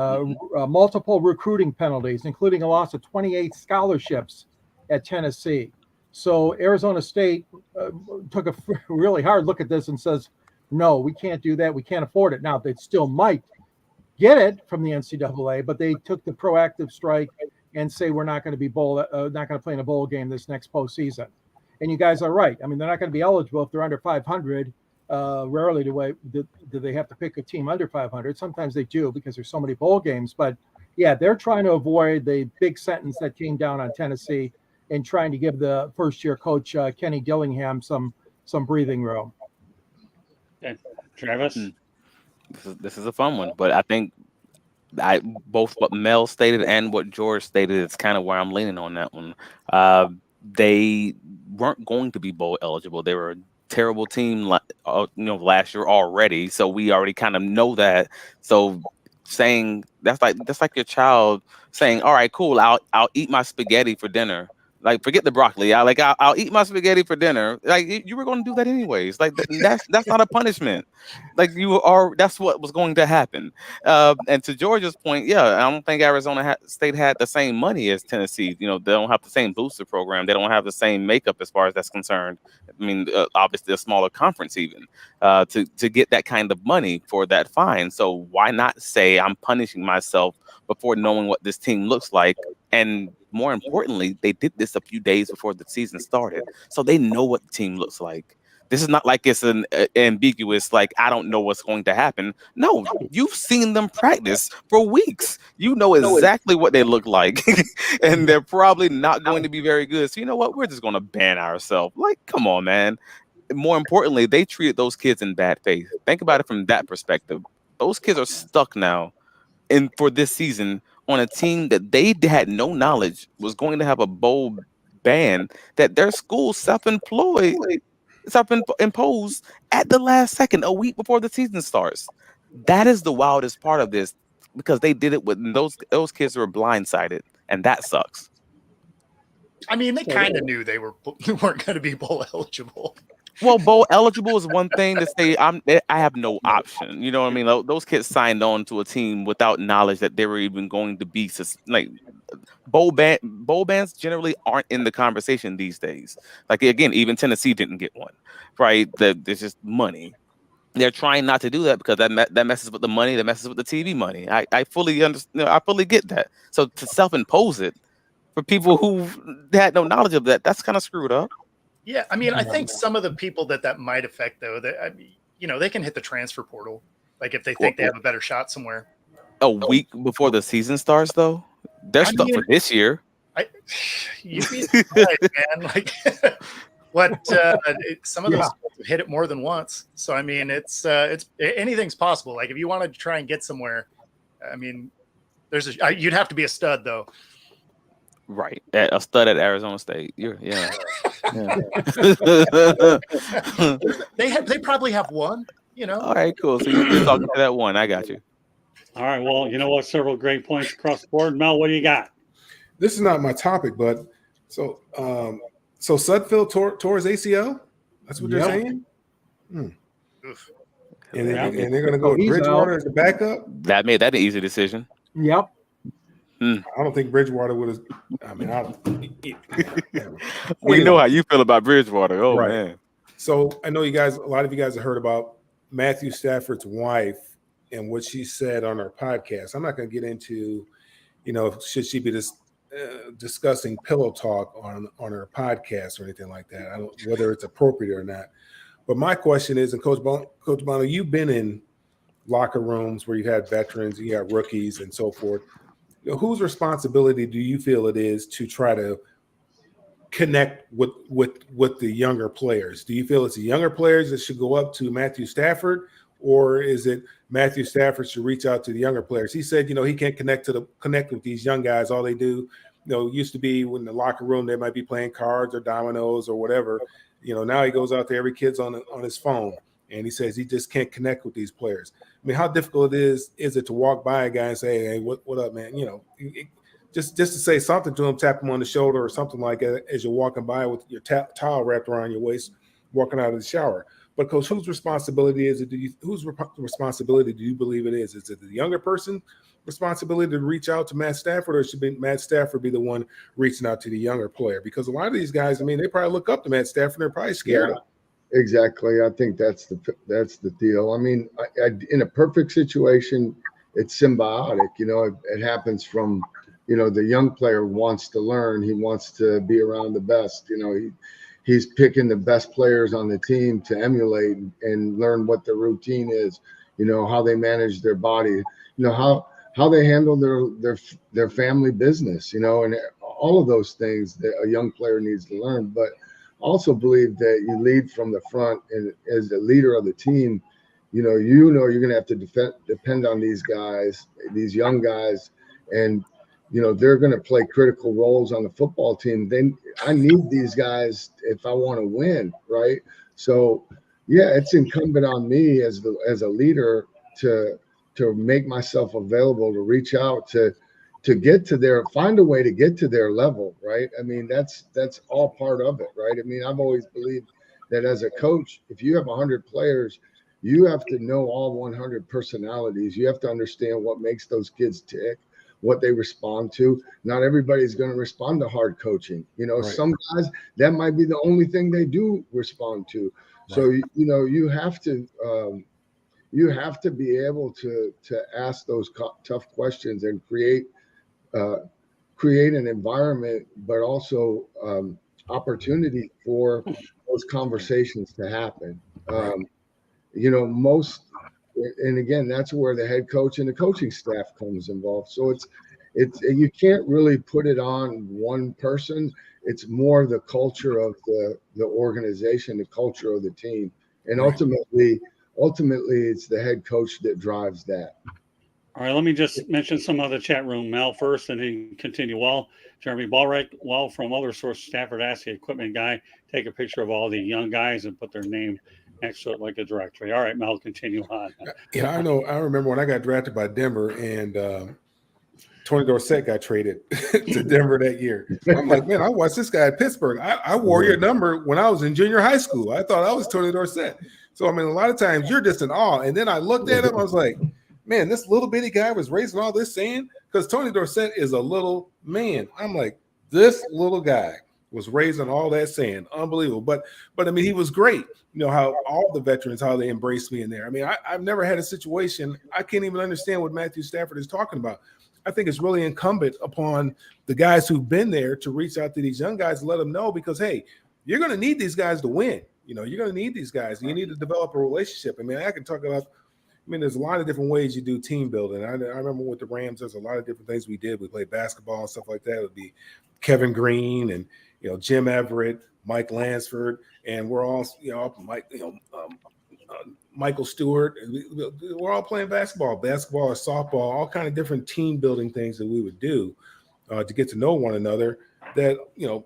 multiple recruiting penalties, including a loss of 28 scholarships at Tennessee. So Arizona State took a really hard look at this and says, no, we can't do that. We can't afford it. Now, they still might get it from the NCAA, but they took the proactive strike and say we're not going to be not going to play in a bowl game this next postseason. And you guys are right. I mean, they're not going to be eligible if they're under 500. Rarely do they have to pick a team under 500. Sometimes they do because there's so many bowl games. But yeah, they're trying to avoid the big sentence that came down on Tennessee and trying to give the first-year coach Kenny Dillingham some breathing room. Okay. Travis? This is a fun one, but I think both what Mel stated and what George stated is kind of where I'm leaning on that one. They weren't going to be bowl eligible. They were a terrible team, last year already. So we already kind of know that. So saying that's like your child saying, "All right, cool, I'll eat my spaghetti for dinner." Like, forget the broccoli. I'll eat my spaghetti for dinner. Like, you were going to do that anyways. Like, that's not a punishment. Like, that's what was going to happen. And to Georgia's point, yeah, I don't think Arizona State had the same money as Tennessee. They don't have the same booster program. They don't have the same makeup as far as that's concerned. I mean, obviously a smaller conference even to get that kind of money for that fine. So why not say I'm punishing myself before knowing what this team looks like? And more importantly, they did this a few days before the season started. So they know what the team looks like. This is not like it's an ambiguous, like, I don't know what's going to happen. No, you've seen them practice for weeks. You know exactly what they look like. And they're probably not going to be very good. So you know what? We're just going to ban ourselves. Like, come on, man. More importantly, they treated those kids in bad faith. Think about it from that perspective. Those kids are stuck now for this season on a team that they had no knowledge was going to have a bowl ban that their school self-imposed at the last second, a week before the season starts. That is the wildest part of this, because they did it when those kids were blindsided, and that sucks. I mean, they kind of knew they weren't going to be bowl eligible. Well, bowl eligible is one thing to say. I have no option. You know what I mean? Those kids signed on to a team without knowledge that they were even going to be like bowl bands generally aren't in the conversation these days. Like again, even Tennessee didn't get one, right? There's just money. They're trying not to do that because that messes with the money, that messes with the TV money. I fully understand. I fully get that. So to self-impose it for people who had no knowledge of that, that's kind of screwed up. Yeah, I mean, I think some of the people that might affect, though, they can hit the transfer portal, like if they think they have a better shot somewhere. A week before the season starts, though, they're stuck for this year. You'd be surprised, man. Like some of those hit it more than once. So I mean, it's anything's possible. Like if you wanted to try and get somewhere, I mean, you'd have to be a stud, though. Right, a stud at Arizona State. Yeah. They probably have one. All right, cool. So you're talking to that one. I got you. All right. Well, you know what? Several great points across the board. Mel, what do you got? This is not my topic, but so Sudfeld tore his ACL. That's what they're saying. And they're going to go with Bridgewater as the backup. That made that an easy decision. Yep. I don't think Bridgewater would have. I mean, we know how you feel about Bridgewater. Oh, right. Man. So I know a lot of you guys have heard about Matthew Stafford's wife and what she said on her podcast. I'm not going to get into, should she be discussing pillow talk on her podcast or anything like that. I don't whether it's appropriate or not. But my question is, and Coach Bono, you've been in locker rooms where you had veterans, you got rookies, and so forth. Whose responsibility do you feel it is to try to connect with the younger players? Do you feel it's the younger players that should go up to Matthew Stafford, or is it Matthew Stafford should reach out to the younger players? He said, he can't connect with these young guys. All they do, used to be when in the locker room they might be playing cards or dominoes or whatever. Now he goes out there, every kid's on his phone, and he says he just can't connect with these players. I mean, how difficult is it to walk by a guy and say, "Hey, what up, man?" Just to say something to him, tap him on the shoulder or something like that as you're walking by with your towel wrapped around your waist, walking out of the shower. But Coach, whose responsibility is it? Whose responsibility do you believe it is? Is it the younger person responsibility to reach out to Matt Stafford, or should Matt Stafford be the one reaching out to the younger player? Because a lot of these guys, I mean, they probably look up to Matt Stafford. They're probably scared of him. Exactly. I think that's the deal. I mean, in a perfect situation, it's symbiotic. It happens from, the young player wants to learn. He wants to be around the best. He's picking the best players on the team to emulate and learn what their routine is, how they manage their body, how they handle their family business, and all of those things that a young player needs to learn. But also believe that you lead from the front, and as the leader of the team, you're going to have to depend on these guys, these young guys, and they're going to play critical roles on the football team. Then I need these guys if I want to win, right? So yeah, it's incumbent on me as a leader to make myself available, to reach out, to find a way to get to their level, right? I mean, that's all part of it, right? I mean, I've always believed that as a coach, if you have 100 players, you have to know all 100 personalities. You have to understand what makes those kids tick, what they respond to. Not everybody's going to respond to hard coaching. Right. Some guys, that might be the only thing they do respond to. Right. So, you have to be able to ask those tough questions and create an environment, but also opportunity for those conversations to happen. And again, that's where the head coach and the coaching staff comes involved. So it's you can't really put it on one person. It's more the culture of the organization, the culture of the team, and ultimately it's the head coach that drives that. All right, let me just mention some of the chat room, Mel, first, and then continue. Well, Jeremy Ballright, from other sources, Stafford asked the equipment guy, take a picture of all the young guys and put their name next to it like a directory. All right, Mel, continue on. Yeah, I know. I remember when I got drafted by Denver, and Tony Dorsett got traded to Denver that year. I'm like, man, I watched this guy at Pittsburgh. I wore your number when I was in junior high school. I thought I was Tony Dorsett. So, I mean, a lot of times you're just in awe. And then I looked at him, I was like, man, this little bitty guy was raising all this sand, because Tony Dorsett is a little man. I'm like, this little guy was raising all that sand. Unbelievable. But I mean, he was great. You know, how all the veterans, how they embraced me in there. I mean, I've never had a situation, I can't even understand what Matthew Stafford is talking about. I think it's really incumbent upon the guys who've been there to reach out to these young guys and let them know, because, hey, you're going to need these guys to win. You know, you're going to need these guys. You need to develop a relationship. I mean, I can talk about, there's a lot of different ways you do team building. I remember with the Rams, there's a lot of different things we did. We played basketball and stuff like that. It would be Kevin Green and, you know, Jim Everett, Mike Lansford, and we're all, you know, Michael Stewart. We're all playing basketball or softball, all kind of different team building things that we would do to get to know one another that, you know,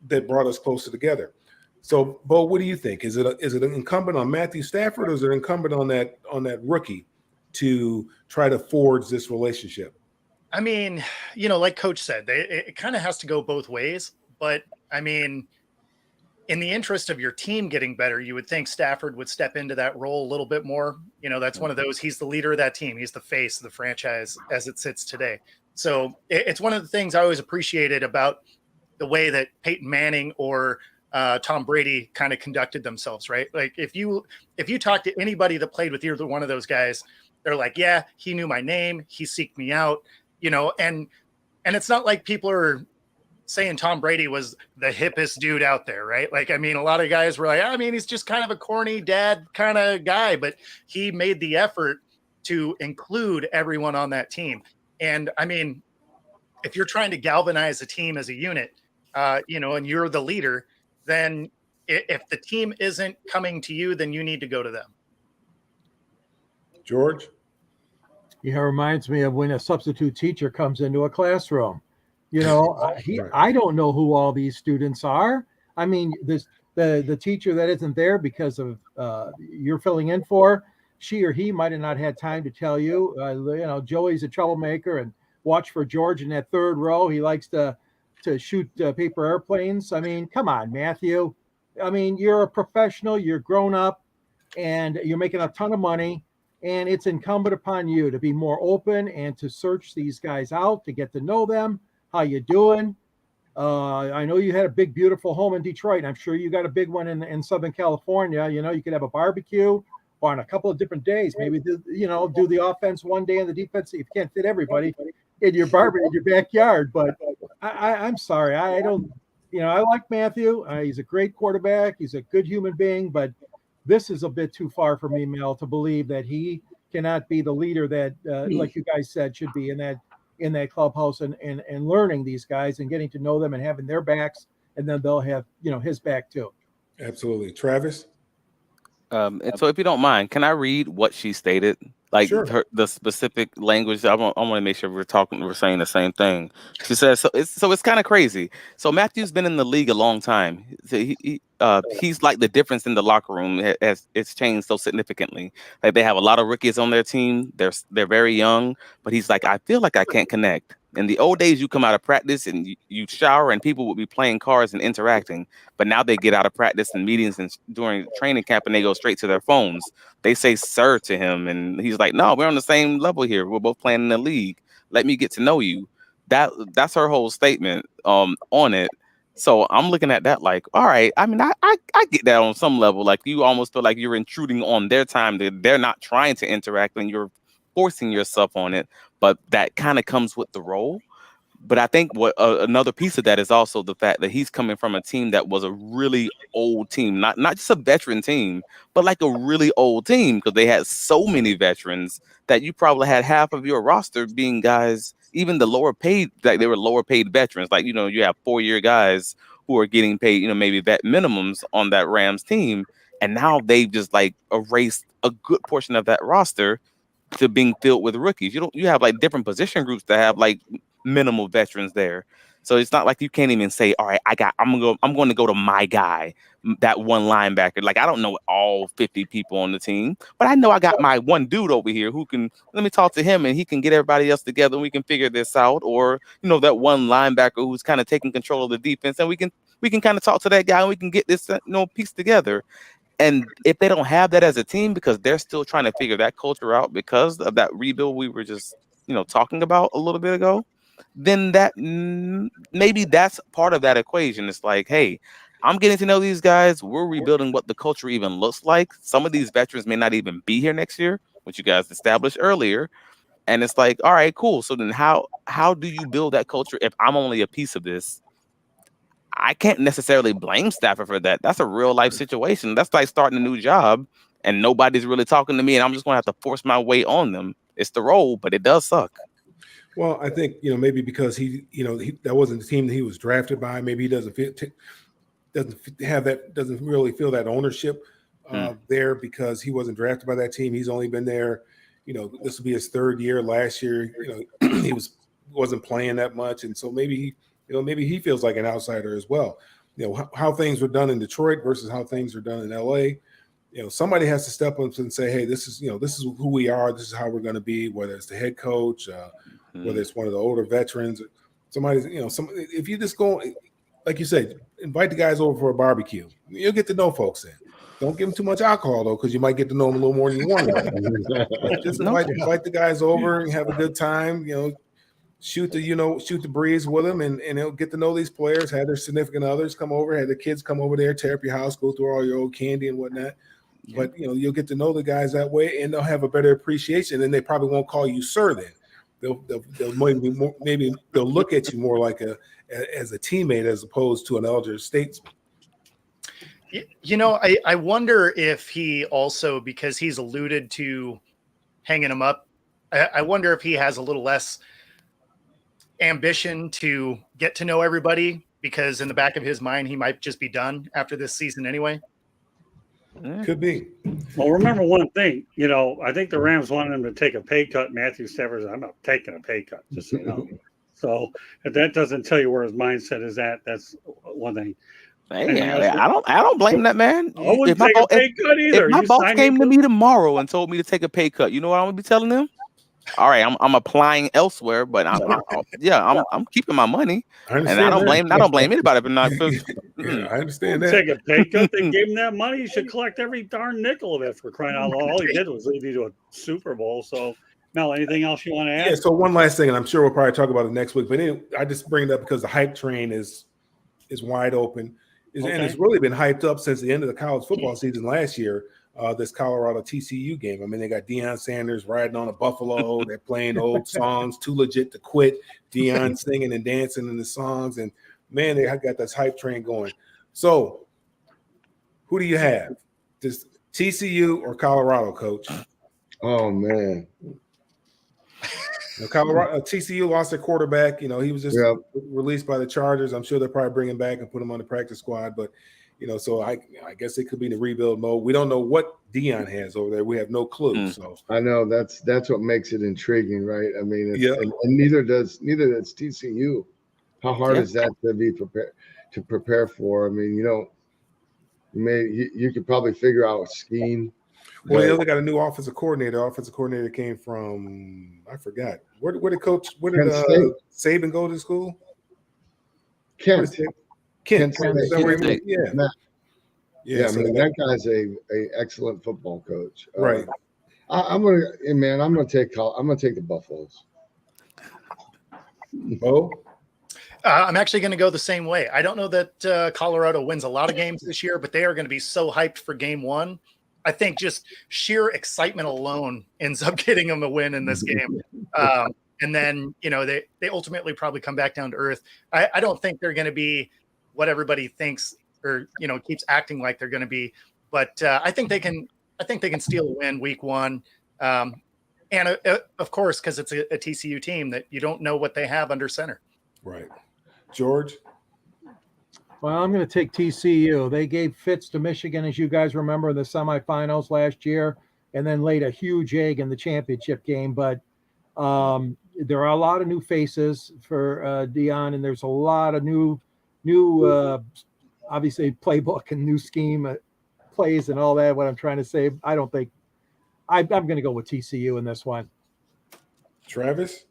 that brought us closer together. So, Bo, what do you think? Is it incumbent on Matthew Stafford, or is it incumbent on that rookie to try to forge this relationship? I mean, you know, like Coach said, it kind of has to go both ways. But I mean, in the interest of your team getting better, you would think Stafford would step into that role a little bit more. You know, that's one of those, he's the leader of that team. He's the face of the franchise as it sits today. So it's one of the things I always appreciated about the way that Peyton Manning or Tom Brady kind of conducted themselves, right? Like if you talk to anybody that played with either one of those guys, they're like, yeah, he knew my name. He seeked me out, you know, and it's not like people are saying Tom Brady was the hippest dude out there, right? Like, I mean, a lot of guys were like, I mean, he's just kind of a corny dad kind of guy, but he made the effort to include everyone on that team. And I mean, if you're trying to galvanize a team as a unit, you know, and you're the leader, then if the team isn't coming to you, then you need to go to them. George? Yeah, it reminds me of when a substitute teacher comes into a classroom. You know, I don't know who all these students are. I mean, the teacher that isn't there because of you're filling in for, she or he might have not had time to tell you. You know, Joey's a troublemaker, and watch for George in that third row. He likes to shoot paper airplanes. I mean, come on, Matthew. I mean, you're a professional. You're grown up, and you're making a ton of money. And it's incumbent upon you to be more open and to search these guys out, to get to know them. How you doing? I know you had a big, beautiful home in Detroit. I'm sure you got a big one in Southern California. You know, you could have a barbecue on a couple of different days. Maybe do the offense one day and the defense. If you can't fit everybody in your backyard. But I'm sorry, I don't. You know, I like Matthew. He's a great quarterback. He's a good human being. But this is a bit too far for me, Mel, to believe that he cannot be the leader that, like you guys said, should be in that clubhouse and learning these guys and getting to know them and having their backs, and then they'll have, you know, his back too. Absolutely. Travis? And so if you don't mind, can I read what she stated? Like Sure. the specific language. I want to make sure we're saying the same thing. She says, so it's kind of crazy. So Matthew's been in the league a long time. So he's like the difference in the locker room as it's changed so significantly. Like they have a lot of rookies on their team. They're very young, but he's like, I feel like I can't connect. In the old days, you come out of practice and you shower and people would be playing cards and interacting. But now they get out of practice and meetings and during training camp and they go straight to their phones. They say sir to him and he's like, no, we're on the same level here. We're both playing in the league. Let me get to know you. That's her whole statement on it. So I'm looking at that like, all right. I mean, I get that on some level. Like you almost feel like you're intruding on their time. They're not trying to interact and you're forcing yourself on it. But that kind of comes with the role. But I think what another piece of that is also the fact that he's coming from a team that was a really old team, not just a veteran team, but like a really old team, because they had so many veterans that you probably had half of your roster being guys, even the lower paid, like they were lower paid veterans. Like, you know, you have 4-year guys who are getting paid, you know, maybe vet minimums on that Rams team. And now they've just like erased a good portion of that roster to being filled with rookies. You have like different position groups that have like minimal veterans there. So it's not like you can't even say, all right, I'm going to go to my guy, that one linebacker. Like, I don't know all 50 people on the team, but I know I got my one dude over here who can, let me talk to him and he can get everybody else together and we can figure this out. Or, that one linebacker who's kind of taking control of the defense, and we can kind of talk to that guy and we can get this, piece together. And if they don't have that as a team, because they're still trying to figure that culture out because of that rebuild we were just, talking about a little bit ago, then that maybe that's part of that equation. It's like, hey, I'm getting to know these guys. We're rebuilding what the culture even looks like. Some of these veterans may not even be here next year, which you guys established earlier. And it's like, all right, cool. So then how do you build that culture if I'm only a piece of this? I can't necessarily blame Stafford for that. That's a real life situation. That's like starting a new job and nobody's really talking to me and I'm just going to have to force my way on them. It's the role, but it does suck. Well, I think, maybe because he that wasn't the team that he was drafted by. Maybe he doesn't really feel that ownership there because he wasn't drafted by that team. He's only been there, this will be his third year. Last year, he wasn't playing that much. And so maybe he feels like an outsider as well. How things were done in Detroit versus how things are done in LA. Somebody has to step up and say, hey, this is who we are. This is how we're going to be, whether it's the head coach, whether it's one of the older veterans, somebody's, if you just go, like you said, invite the guys over for a barbecue. You'll get to know folks then. Don't give them too much alcohol though, because you might get to know them a little more than you want to. Just invite the guys over and have a good time. Shoot the breeze with them, and they'll get to know these players. Have their significant others come over, have the kids come over there, tear up your house, go through all your old candy and whatnot. But you'll get to know the guys that way, and they'll have a better appreciation. And they probably won't call you sir then. They'll maybe they'll look at you more like as a teammate as opposed to an elder statesman. I wonder if he also, because he's alluded to hanging him up, I wonder if he has a little less ambition to get to know everybody, because in the back of his mind, he might just be done after this season anyway. Could be. Well, remember one thing, I think the Rams wanted him to take a pay cut. Matthew Stafford said, I'm not taking a pay cut, just so you know. So if that doesn't tell you where his mindset is at, that's one thing. Hey, I don't blame that man. I wouldn't take a pay cut either. If my boss came to me tomorrow and told me to take a pay cut, you know what I'm gonna be telling him? All right, I'm applying elsewhere, but I'm keeping my money, and I don't blame anybody for not. I understand that. Take a pay cut. They gave him that money. He should collect every darn nickel of it, for crying out loud. All he did was lead you to a Super Bowl. So, Mel, anything else you want to add? Yeah. So one last thing, and I'm sure we'll probably talk about it next week. But anyway, I just bring it up because the hype train is wide open, and it's really been hyped up since the end of the college football season last year. This Colorado TCU game. I mean, they got Deion Sanders riding on a buffalo. They're playing old songs, Too Legit to Quit. Deion singing and dancing in the songs. And, man, they got this hype train going. So, who do you have? Just TCU or Colorado, Coach? Oh, man. Colorado, TCU lost their quarterback. He was just released by the Chargers. I'm sure they'll probably bring him back and put him on the practice squad. But, so I guess it could be in the rebuild mode. We don't know what Deion has over there. We have no clue. So I know that's what makes it intriguing, right? I mean, and neither does TCU. How hard is that to prepare for? I mean, you could probably figure out a scheme. Well, they got a new offensive coordinator. Offensive coordinator came from, I forgot. Where did Saban go to school? Kent State. Yeah. So that guy's a excellent football coach. Right. I'm gonna take the Buffaloes. Oh. I'm actually going to go the same way. I don't know that Colorado wins a lot of games this year, but they are going to be so hyped for game one. I think just sheer excitement alone ends up getting them a win in this game. And then, they ultimately probably come back down to earth. I don't think they're going to be what everybody thinks or, keeps acting like they're going to be. But I think they can steal a win week one. And of course, because it's a TCU team that you don't know what they have under center. Right. George? Well, I'm going to take TCU. They gave fits to Michigan, as you guys remember, in the semifinals last year, and then laid a huge egg in the championship game. But there are a lot of new faces for Dion, and there's a lot of new obviously playbook and new scheme plays and all that. What I'm trying to say, I don't think I'm going to go with TCU in this one. Travis?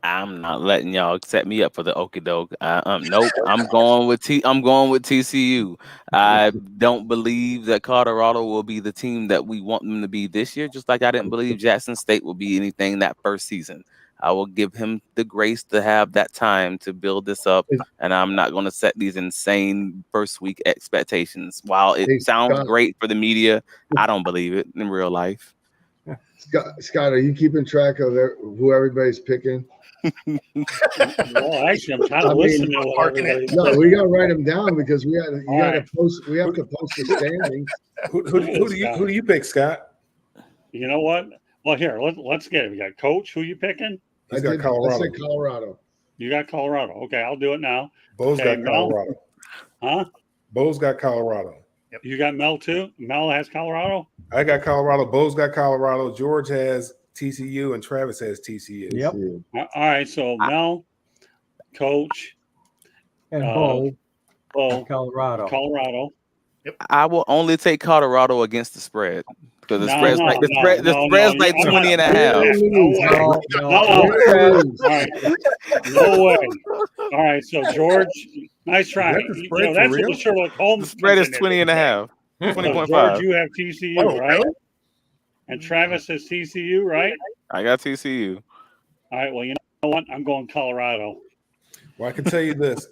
I'm not letting y'all set me up for the okie doke. Nope. I'm going with TCU. I don't believe that Colorado will be the team that we want them to be this year. Just like I didn't believe Jackson State will be anything that first season. I will give him the grace to have that time to build this up, and I'm not going to set these insane first week expectations. While it sounds great for the media, I don't believe it in real life. Scott, are you keeping track of who everybody's picking? Well, actually, I'm kind of listening to what everybody's No, we got to write them down because we have to post the standings. Who do you pick, Scott? You know what? Well, here, let's get it. We got Coach. Who you picking? He's got Colorado. I said Colorado. You got Colorado. Okay, I'll do it now. Bo's got Colorado. Huh? Bo's got Colorado. Yep. You got Mel too? Mel has Colorado? I got Colorado. Bo's got Colorado. George has TCU, and Travis has TCU. Yep. All right, so Mel, Coach, and Bo, Colorado. Yep. I will only take Colorado against the spread because the spread's like 20 and a half. No way. All right, so George, nice try. That's for Sherlock Holmes. The spread is 20 and a half. 20.5. George, you have TCU, right? And Travis has TCU, right? I got TCU. All right, well, you know what? I'm going Colorado. Well, I can tell you this.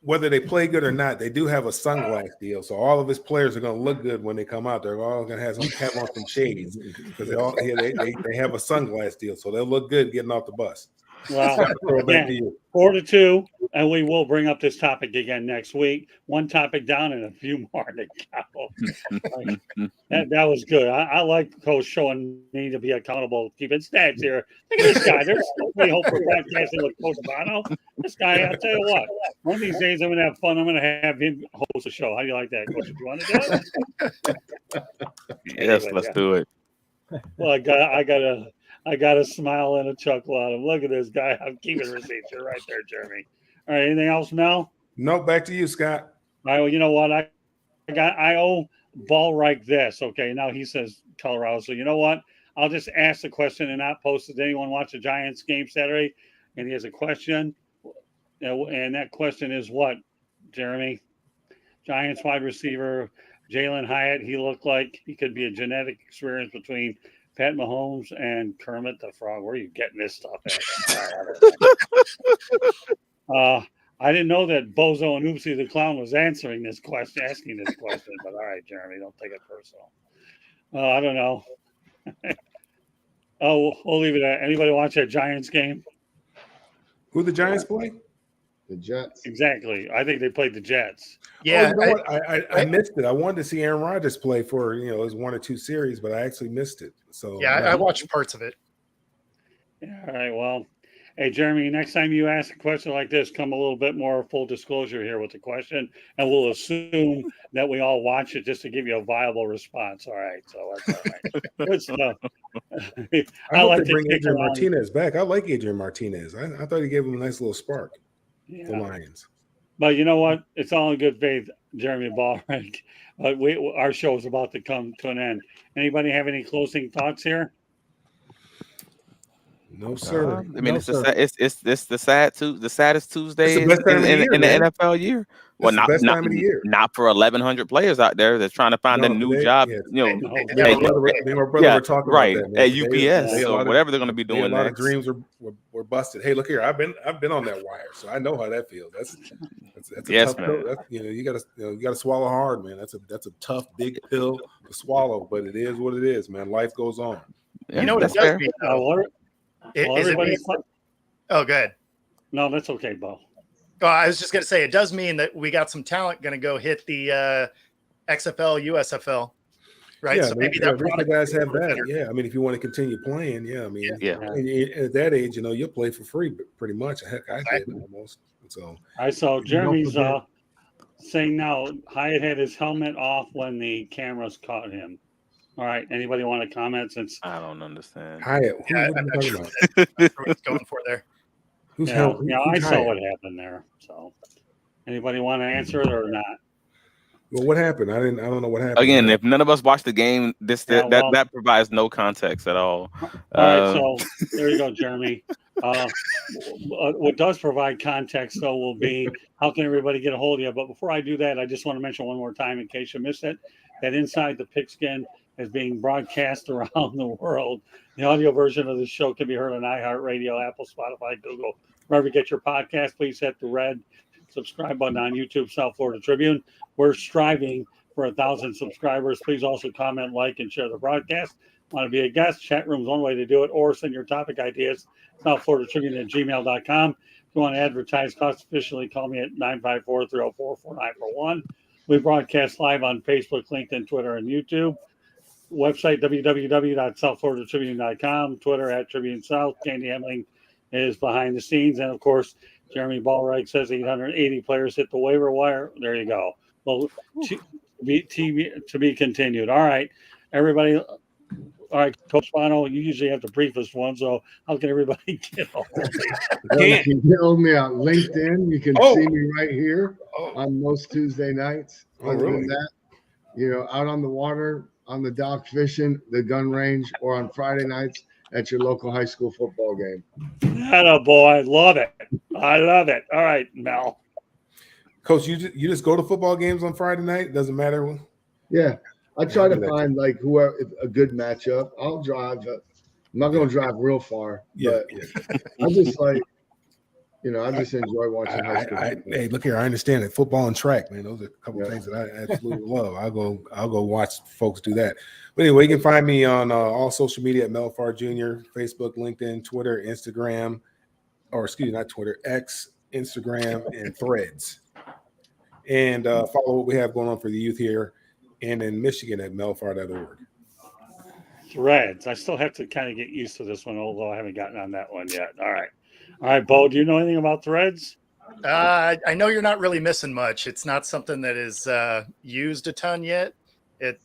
Whether they play good or not, they do have a sunglass deal. So all of his players are going to look good when they come out. They're all going to have on some shades because they have a sunglass deal. So they'll look good getting off the bus. Well, again, 4-2, and we will bring up this topic again next week. One topic down and a few more to go. That was good. I like Coach showing me to be accountable, keeping stats here. Look at this guy. There's nobody hope for broadcasting with Coach Bono. This guy, I'll tell you what, one of these days I'm going to have fun. I'm going to have him host a show. How do you like that, Coach? Do you want to do it? Yes, let's do it. Well, I got a smile and a chuckle on him. Look at this guy. I'm keeping receipts. You're right there, Jeremy. All right. Anything else, Mel? No, back to you, Scott. All right. Well, you know what? I owe Ballreich this. Okay. Now he says Colorado. So you know what? I'll just ask the question and not post it. Did anyone watch the Giants game Saturday? And he has a question. And that question is what, Jeremy? Giants wide receiver Jalen Hyatt. He looked like he could be a genetic experience between Pat Mahomes and Kermit the Frog. Where are you getting this stuff at? I didn't know that Bozo and Oopsie the Clown was asking this question. But all right, Jeremy, don't take it personal. I don't know. We'll leave it at. Anybody watch that Giants game? Who the Giants play? The Jets. Exactly. I think they played the Jets. Yeah, you know what? I missed it. I wanted to see Aaron Rodgers play for his 1 or 2 series, but I actually missed it. So yeah, I watched parts of it. Yeah, all right. Well, hey Jeremy, next time you ask a question like this, come a little bit more full disclosure here with the question, and we'll assume that we all watch it just to give you a viable response. All right. So that's all right. Good stuff. I hope they bring Adrian Martinez back. I like Adrian Martinez. I thought he gave him a nice little spark. Yeah. The Lions. But you know what? It's all in good faith, Jeremy Ballreich. But our show is about to come to an end. Anybody have any closing thoughts here? No, sir. I mean, it's the saddest Tuesday in the NFL year. Well, not for 1,100 players out there that's trying to find a new job. My brother were talking about that, man. At UPS or whatever they're going to be doing. A lot of dreams were busted. Hey, look here, I've been on that wire, so I know how that feels. That's a tough pill. You got to swallow hard, man. That's a tough big pill to swallow, but it is what it is, man. Life goes on. You know what it does mean, though? Oh, go ahead. No, that's okay, Bo. Oh, I was just going to say, it does mean that we got some talent going to go hit the XFL, USFL, right? Yeah, so maybe the guys have that. Yeah, I mean, if you want to continue playing, at that age, you'll play for free, pretty much. Heck, I did almost. So I saw Jeremy's saying now Hyatt had his helmet off when the cameras caught him. All right. Anybody want to comment since I don't understand. Hyatt. Yeah, What are I'm you not talking sure about? what he's going for there. Who's yeah, hell? I Who's saw Hyatt? what happened there. So anybody want to answer it or not? Well, what happened? I don't know what happened. Again, if none of us watched the game, Yeah, well, that provides no context at all. all right, Uh, so there you go, Jeremy. What does provide context, though, will be how can everybody get a hold of you? But before I do that, I just want to mention one more time, in case you missed it, that Inside the Pigskin is being broadcast around the world. The audio version of the show can be heard on iHeartRadio, Apple, Spotify, Google. Wherever you get your podcast, please hit the red subscribe button on YouTube, South Florida Tribune. We're striving for 1,000 subscribers. Please also comment, like, and share the broadcast. Want to be a guest? Chat room's one way to do it, or send your topic ideas, South Florida Tribune at gmail.com. If you want to advertise cost efficiently, call me at 954-304-4941. We broadcast live on Facebook, LinkedIn, Twitter, and YouTube. Website, www.southfloridatribune.com. Twitter at Tribune South. Candy Hemling is behind the scenes. And, of course, Jeremy Ballreich says 880 players hit the waiver wire. There you go. Well, to be continued. All right, everybody. All right, Coach Bono, you usually have the briefest one, so how can everybody get hold of you? Well, you can get hold of me on LinkedIn. You can see me right here on most Tuesday nights. Other than that, out on the water, on the dock fishing, the gun range, or on Friday nights at your local high school football game. Atta boy, love it. I love it. All right, Mel. Coach, you just go to football games on Friday night? Doesn't matter. Yeah, I try to find whoever a good matchup. I'll drive. I'm not going to drive real far, but I just I just enjoy watching high school. Hey, look here. I understand it. Football and track, man. Those are a couple of things that I absolutely love. I'll go watch folks do that. But anyway, you can find me on all social media at Melfar Jr., Facebook, LinkedIn, Twitter, Instagram, or excuse me, not Twitter, X, Instagram, and Threads. And follow what we have going on for the youth here and in Michigan at melfar.org. Threads. I still have to kind of get used to this one, although I haven't gotten on that one yet. All right, Bo, do you know anything about Threads? I know you're not really missing much. It's not something that is used a ton yet. It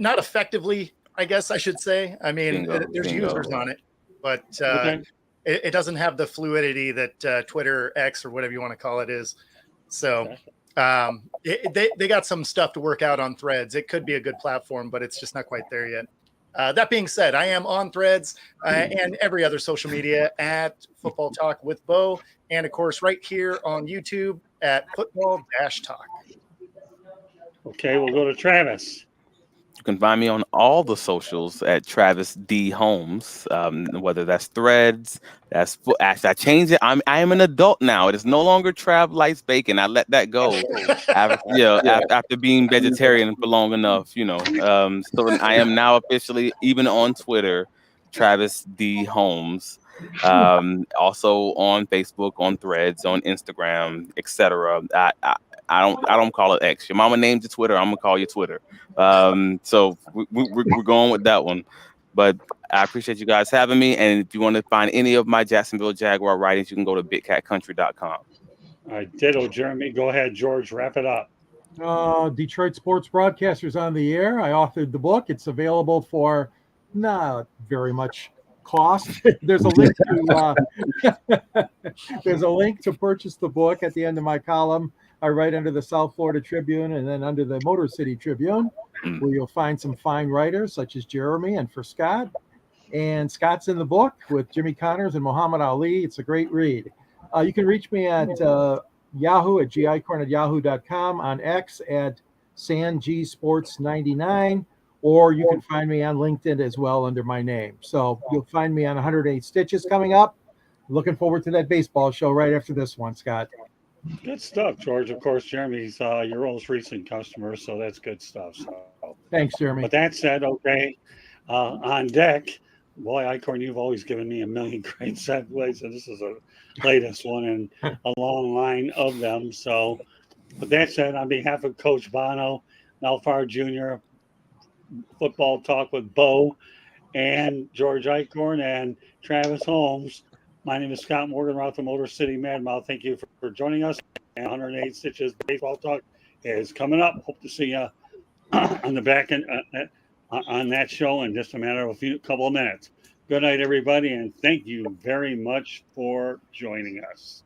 not effectively, I guess I should say. I mean, there's users on it, but it doesn't have the fluidity that Twitter, X, or whatever you want to call it is. So they got some stuff to work out on Threads. It could be a good platform, but it's just not quite there yet. That being said, I am on Threads and every other social media at Football Talk with Bo, and of course right here on YouTube at Football-Talk. Okay, we'll go to Travis. You can find me on all the socials at Travis D Holmes, whether that's Threads, actually I changed it. I am an adult now. It is no longer Trav Lights Bacon. I let that go after being vegetarian for long enough, So I am now officially even on Twitter, Travis D Holmes. Also on Facebook, on Threads, on Instagram, etc. I don't call it X. Your mama named you Twitter. I'm gonna call you Twitter. So we're going with that one. But I appreciate you guys having me. And if you want to find any of my Jacksonville Jaguar writings, you can go to bigcatcountry.com. All right, ditto, Jeremy. Go ahead, George. Wrap it up. Detroit Sports Broadcasters on the Air. I authored the book. It's available for not very much cost. There's a link to purchase the book at the end of my column. I write under the South Florida Tribune and then under the Motor City Tribune, where you'll find some fine writers such as Jeremy and for Scott. And Scott's in the book with Jimmy Connors and Muhammad Ali. It's a great read. You can reach me at Yahoo at gicorn@yahoo.com, on X at SanGSports99, or you can find me on LinkedIn as well under my name. So you'll find me on 108 Stitches coming up. Looking forward to that baseball show right after this one, Scott. Good stuff, George. Of course, Jeremy's your most recent customer, so that's good stuff. So thanks, Jeremy. But that said, okay, on deck, boy, Icorn, you've always given me a million great segues, and this is the latest one in a long line of them. So, with that said, on behalf of Coach Bono, Melfar Jr., Football Talk with Bo, and George Icorn, and Travis Holmes, my name is Scott Morganroth of Motor City Madmouth. Thank you for joining us. And 108 Stitches Baseball Talk is coming up. Hope to see you on the back end on that show in just a matter of couple of minutes. Good night, everybody, and thank you very much for joining us.